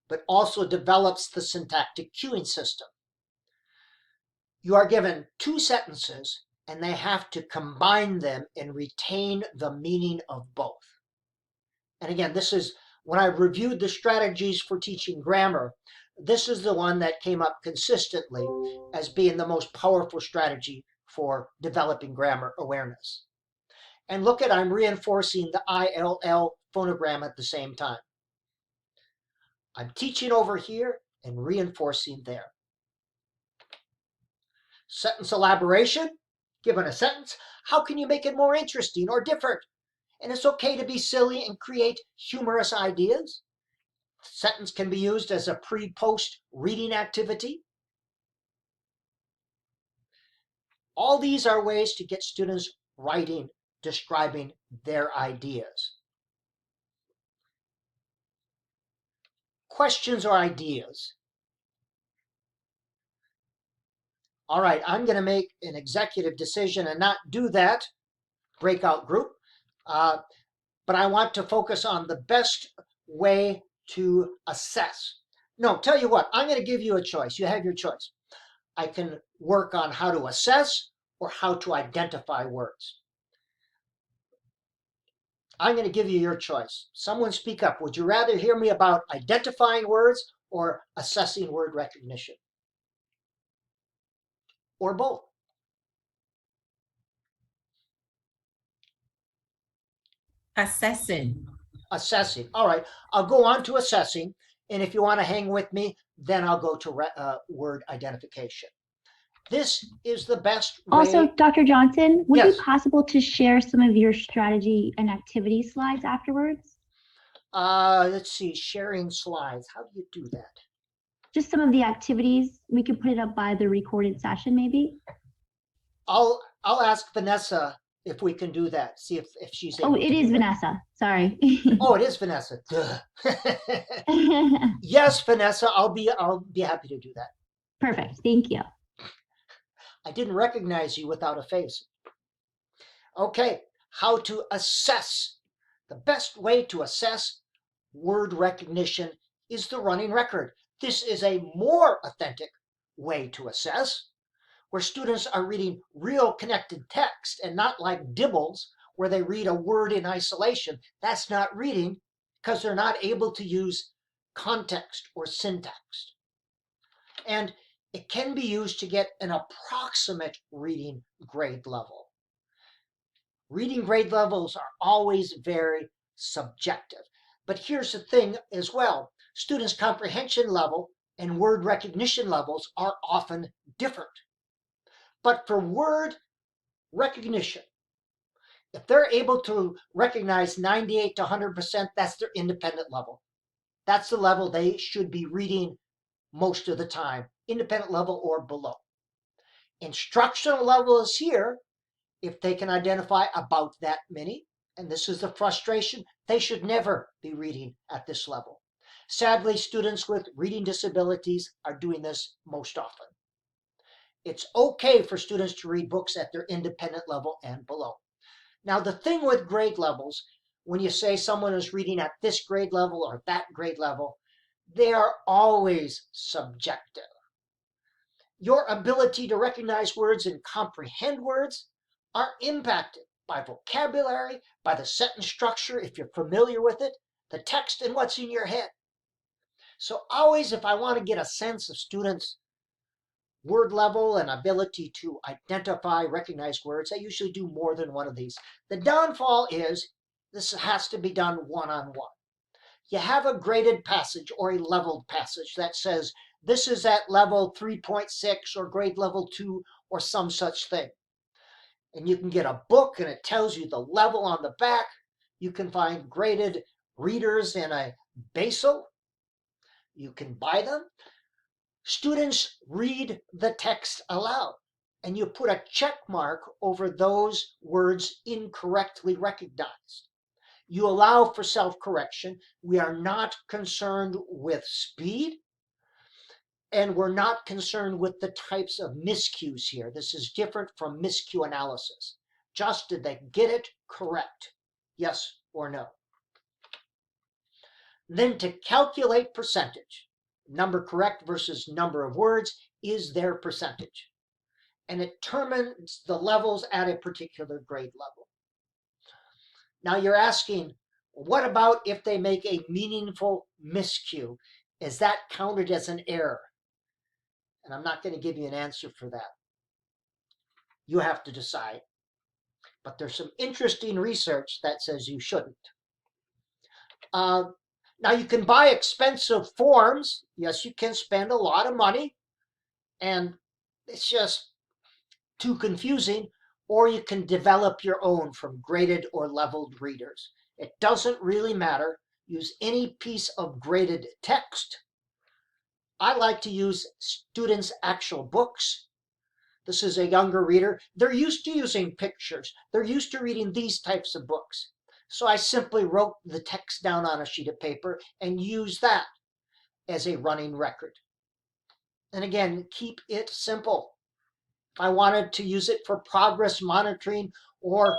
but also develops the syntactic cueing system. You are given 2 sentences and they have to combine them and retain the meaning of both. And again, this is when I reviewed the strategies for teaching grammar, this is the one that came up consistently as being the most powerful strategy for developing grammar awareness. And look at, I'm reinforcing the ILL phonogram at the same time. I'm teaching over here and reinforcing there. Sentence elaboration. Given a sentence, how can you make it more interesting or different? And it's okay to be silly and create humorous ideas. Sentence can be used as a pre-post reading activity. All these are ways to get students writing, describing their ideas. Questions or ideas? All right, I'm going to make an executive decision and not do that breakout group, but I want to focus on the best way to assess. No, tell you what, I'm going to give you a choice. You have your choice. I can work on how to assess or how to identify words. I'm going to give you your choice. Someone speak up. Would you rather hear me about identifying words or assessing word recognition? Or both? Assessing. Assessing. All right, I'll go on to assessing. And if you want to hang with me, then I'll go to word identification. This is the best way. Also, Dr. Johnson, would it Yes. be possible to share some of your strategy and activity slides afterwards? Let's see, sharing slides. How do you do that? Just some of the activities. We could put it up by the recorded session, maybe. I'll ask Vanessa if we can do that. See if she's able. Oh, it is Vanessa. Sorry. Oh, it is Vanessa. Yes, Vanessa. I'll be happy to do that. Perfect. Thank you. I didn't recognize you without a face. Okay, how to assess. The best way to assess word recognition is the running record. This is a more authentic way to assess, where students are reading real connected text and not like dibbles where they read a word in isolation. That's not reading because they're not able to use context or syntax. And it can be used to get an approximate reading grade level. Reading grade levels are always very subjective. But here's the thing as well. Students' comprehension level and word recognition levels are often different. But for word recognition, if they're able to recognize 98 to 100%, that's their independent level. That's the level they should be reading most of the time, independent level or below. Instructional level is here if they can identify about that many, and this is the frustration, they should never be reading at this level. Sadly, students with reading disabilities are doing this most often. It's okay for students to read books at their independent level and below. Now, the thing with grade levels, when you say someone is reading at this grade level or that grade level, they are always subjective. Your ability to recognize words and comprehend words are impacted by vocabulary, by the sentence structure, if you're familiar with it, the text, and what's in your head. So always, if I want to get a sense of students' word level and ability to identify, recognize words, I usually do more than one of these. The downfall is this has to be done one-on-one. You have a graded passage or a leveled passage that says this is at level 3.6 or grade level 2 or some such thing. And you can get a book and it tells you the level on the back. You can find graded readers in a Basel. You can buy them. Students read the text aloud, and you put a check mark over those words incorrectly recognized. You allow for self-correction. We are not concerned with speed, and we're not concerned with the types of miscues here. This is different from miscue analysis. Just did they get it correct? Yes or no? Then to calculate percentage, number correct versus number of words is their percentage. And it determines the levels at a particular grade level. Now you're asking, what about if they make a meaningful miscue? Is that counted as an error? And I'm not going to give you an answer for that. You have to decide. But there's some interesting research that says you shouldn't. Now you can buy expensive forms. Yes, you can spend a lot of money, and it's just too confusing. Or you can develop your own from graded or leveled readers. It doesn't really matter. Use any piece of graded text. I like to use students' actual books. This is a younger reader. They're used to using pictures. They're used to reading these types of books. So I simply wrote the text down on a sheet of paper and use that as a running record. And again, keep it simple. If I wanted to use it for progress monitoring or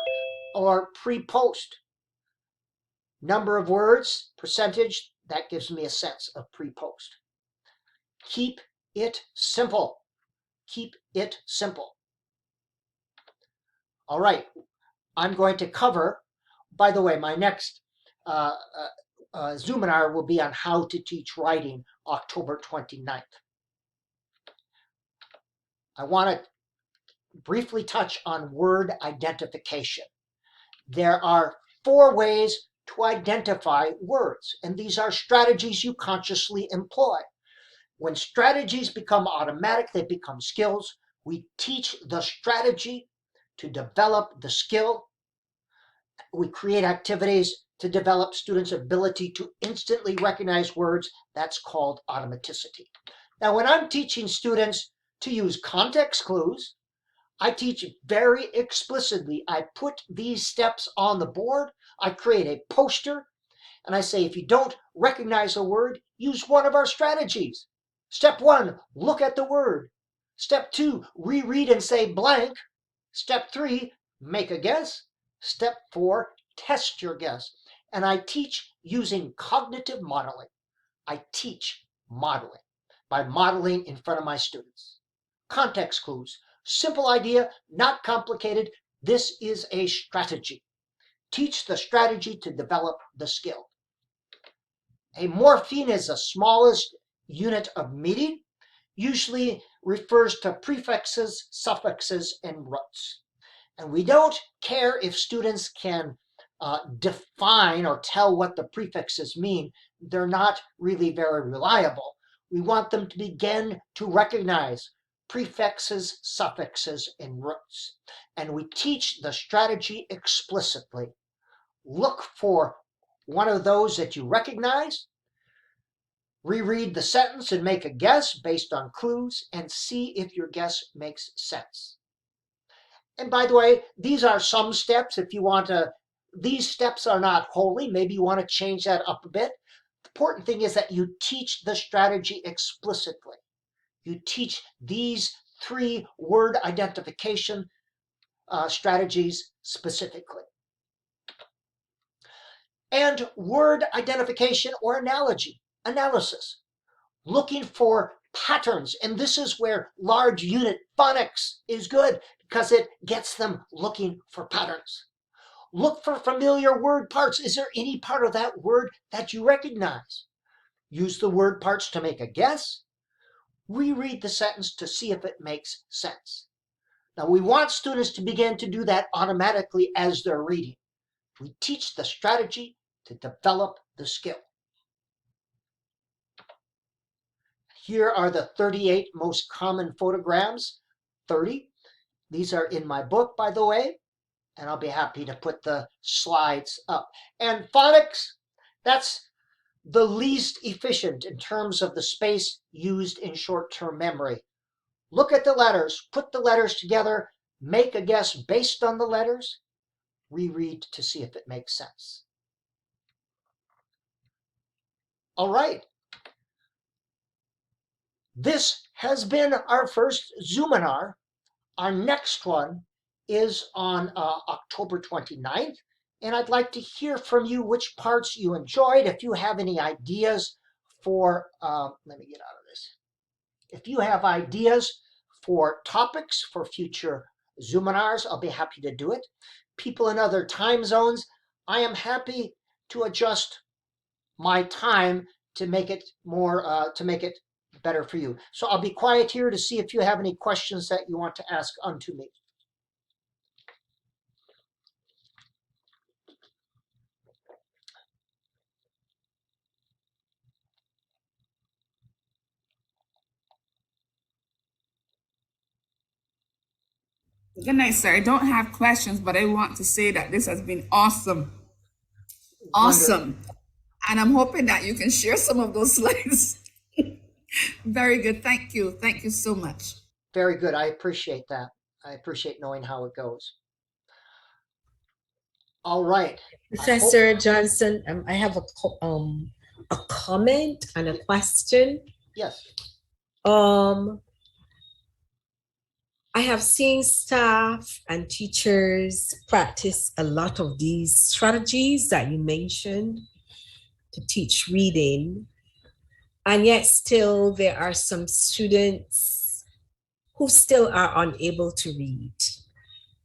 pre-post, number of words, percentage, that gives me a sense of pre-post. Keep it simple. Keep it simple. All right, I'm going to cover By the way, my next Zoominar will be on how to teach writing, October 29th. I want to briefly touch on word identification. There are 4 ways to identify words, and these are strategies you consciously employ. When strategies become automatic, they become skills. We teach the strategy to develop the skill. We create activities to develop students' ability to instantly recognize words. That's called automaticity. Now, when I'm teaching students to use context clues, I teach very explicitly. I put these steps on the board. I create a poster, and I say, if you don't recognize a word, use one of our strategies. Step 1, look at the word. Step 2, reread and say blank. Step 3, make a guess. Step 4, test your guess. And I teach using cognitive modeling. I teach modeling by modeling in front of my students. Context clues. Simple idea, not complicated. This is a strategy. Teach the strategy to develop the skill. A morpheme is the smallest unit of meaning, usually refers to prefixes, suffixes, and roots. And we don't care if students can define or tell what the prefixes mean. They're not really very reliable. We want them to begin to recognize prefixes, suffixes, and roots. And we teach the strategy explicitly. Look for one of those that you recognize, reread the sentence and make a guess based on clues, and see if your guess makes sense. And by the way, these are some steps. If you want to, these steps are not holy. Maybe you want to change that up a bit. The important thing is that you teach the strategy explicitly. You teach these 3 word identification strategies specifically. And word identification or analysis, looking for patterns. And this is where large unit phonics is good, because it gets them looking for patterns. Look for familiar word parts. Is there any part of that word that you recognize? Use the word parts to make a guess. Reread the sentence to see if it makes sense. Now, we want students to begin to do that automatically as they're reading. We teach the strategy to develop the skill. Here are the 38 most common photograms, 30. These are in my book, by the way, and I'll be happy to put the slides up. And phonics, that's the least efficient in terms of the space used in short-term memory. Look at the letters, put the letters together, make a guess based on the letters, reread to see if it makes sense. All right. This has been our first Zoominar. Our next one is on October 29th, and I'd like to hear from you which parts you enjoyed. If you have any ideas for, let me get out of this. If you have ideas for topics for future Zoominars, I'll be happy to do it. People in other time zones, I am happy to adjust my time to make it more, to make it better for you. So I'll be quiet here to see if you have any questions that you want to ask unto me. Good night, sir. I don't have questions, but I want to say that this has been awesome. Awesome. And I'm hoping that you can share some of those slides. Very good. Thank you. Thank you so much. Very good. I appreciate that. I appreciate knowing how it goes. All right. Professor Johnson, I have a comment and a question. Yes. I have seen staff and teachers practice a lot of these strategies that you mentioned to teach reading, and yet still there are some students who still are unable to read,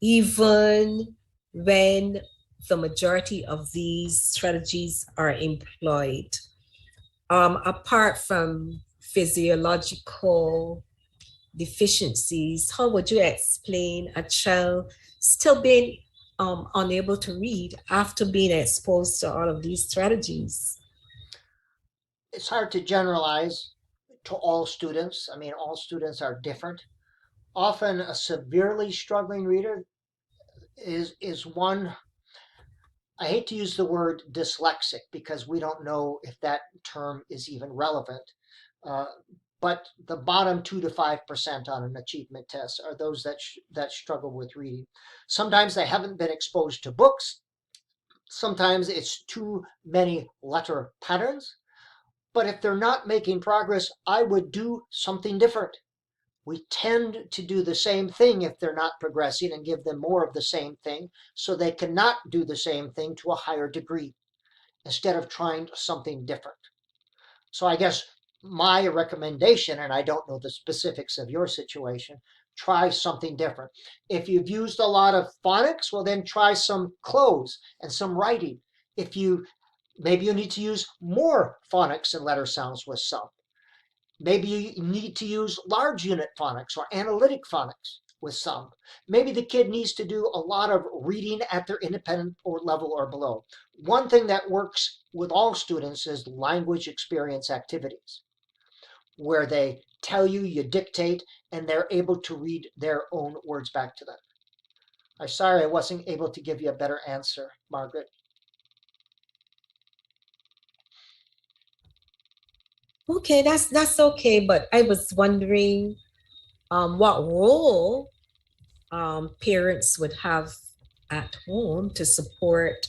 even when the majority of these strategies are employed. Apart from physiological deficiencies, how would you explain a child still being unable to read after being exposed to all of these strategies? It's hard to generalize to all students. I mean, all students are different. Often a severely struggling reader is one, I hate to use the word dyslexic because we don't know if that term is even relevant. Uh, but the bottom 2 to 5% on an achievement test are those that struggle with reading. Sometimes they haven't been exposed to books. Sometimes it's too many letter patterns. But if they're not making progress, I would do something different. We tend to do the same thing if they're not progressing and give them more of the same thing so they cannot do the same thing to a higher degree instead of trying something different. So I guess my recommendation, and I don't know the specifics of your situation, try something different. If you've used a lot of phonics, well, then try some close and some writing. Maybe you need to use more phonics and letter sounds with some. Maybe you need to use large unit phonics or analytic phonics with some. Maybe the kid needs to do a lot of reading at their independent or level or below. One thing that works with all students is language experience activities, where they tell you, you dictate, and they're able to read their own words back to them. I'm sorry I wasn't able to give you a better answer, Margaret. Okay, that's okay, but I was wondering what role parents would have at home to support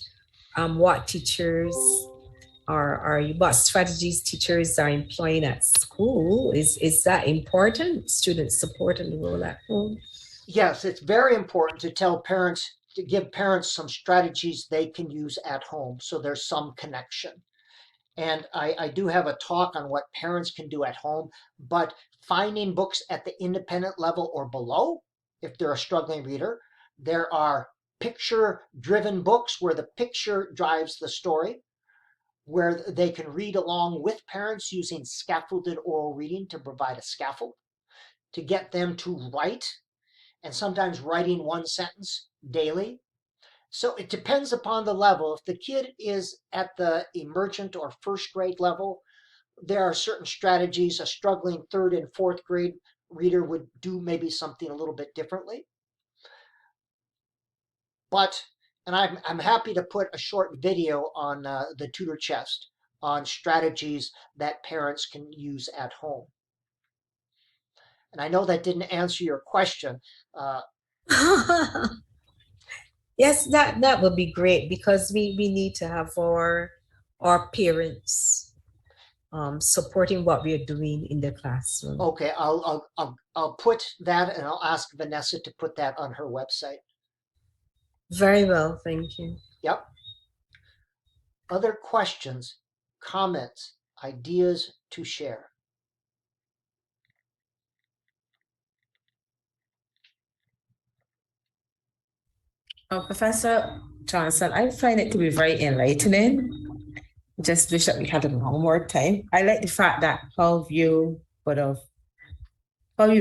what teachers what strategies teachers are employing at school. Is that important? Students supporting the role at home? Yes, it's very important to tell parents, to give parents some strategies they can use at home so there's some connection. And I do have a talk on what parents can do at home, but finding books at the independent level or below, if they're a struggling reader, there are picture driven books where the picture drives the story, where they can read along with parents using scaffolded oral reading to provide a scaffold, to get them to write, and sometimes writing one sentence daily. So it depends upon the level. If the kid is at the emergent or first grade level, there are certain strategies a struggling third and fourth grade reader would do maybe something a little bit differently. But, and I'm happy to put a short video on the tutor chest on strategies that parents can use at home. And I know that didn't answer your question. Yes, that would be great because we need to have our parents supporting what we are doing in the classroom. Okay, I'll put that, and I'll ask Vanessa to put that on her website. Very well, thank you. Yep. Other questions, comments, ideas to share? Professor Johnson, I find it to be very enlightening. Just wish that we had a long more time. I like the fact that how you've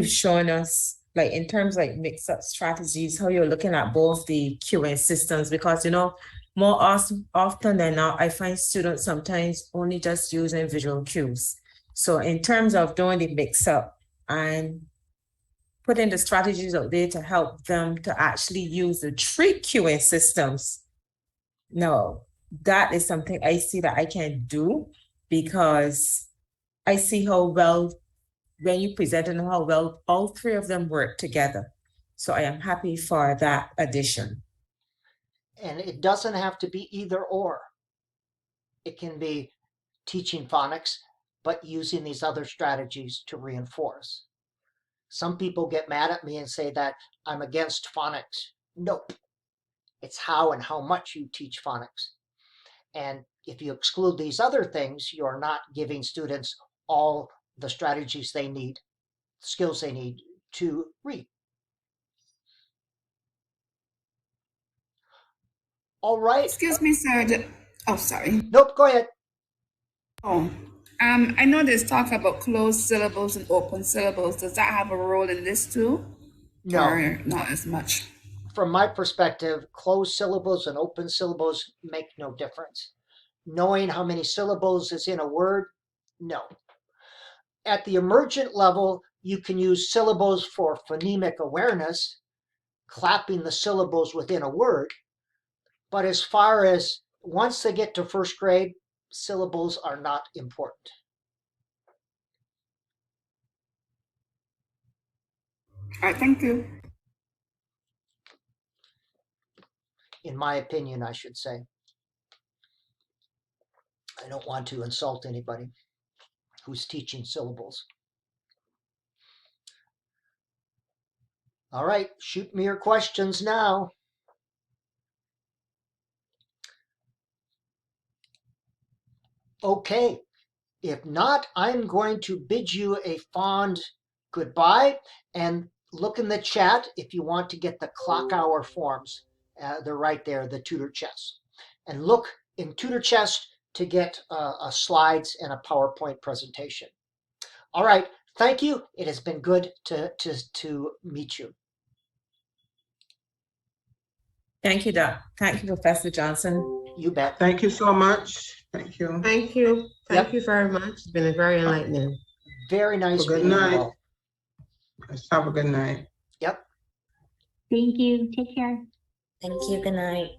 shown us, like in terms like mix-up strategies, how you're looking at both the QA systems, because more often than not, I find students sometimes only just using visual cues. So in terms of doing the mix-up and putting the strategies out there to help them to actually use the three QA systems, no, that is something I see that I can do because I see how well, when you present and how well all three of them work together. So I am happy for that addition. And it doesn't have to be either or. It can be teaching phonics, but using these other strategies to reinforce. Some people get mad at me and say that I'm against phonics. Nope. It's how and how much you teach phonics. And if you exclude these other things, you're not giving students all the strategies they need, skills they need to read. All right. Excuse me, sir. Oh, sorry. Nope, go ahead. Oh, I know there's talk about closed syllables and open syllables. Does that have a role in this too? No. Or not as much? From my perspective, closed syllables and open syllables make no difference. Knowing how many syllables is in a word, no. At the emergent level, you can use syllables for phonemic awareness, clapping the syllables within a word. But as far as once they get to first grade, syllables are not important. All right, thank you. In my opinion, I should say. I don't want to insult anybody who's teaching syllables. All right, shoot me your questions now. Okay, if not, I'm going to bid you a fond goodbye and look in the chat if you want to get the clock hour forms. They're right there, the tutor chest. And look in tutor chest to get slides and a PowerPoint presentation. All right, thank you. It has been good to meet you. Thank you, Doc. Thank you, Professor Johnson. You bet. Thank you so much. Thank you. Thank you. Thank Yep. you very much. It's been very enlightening. Very nice Good meeting you night. all. Let's have a good night. Yep. Thank you. Take care. Thank you. Good night.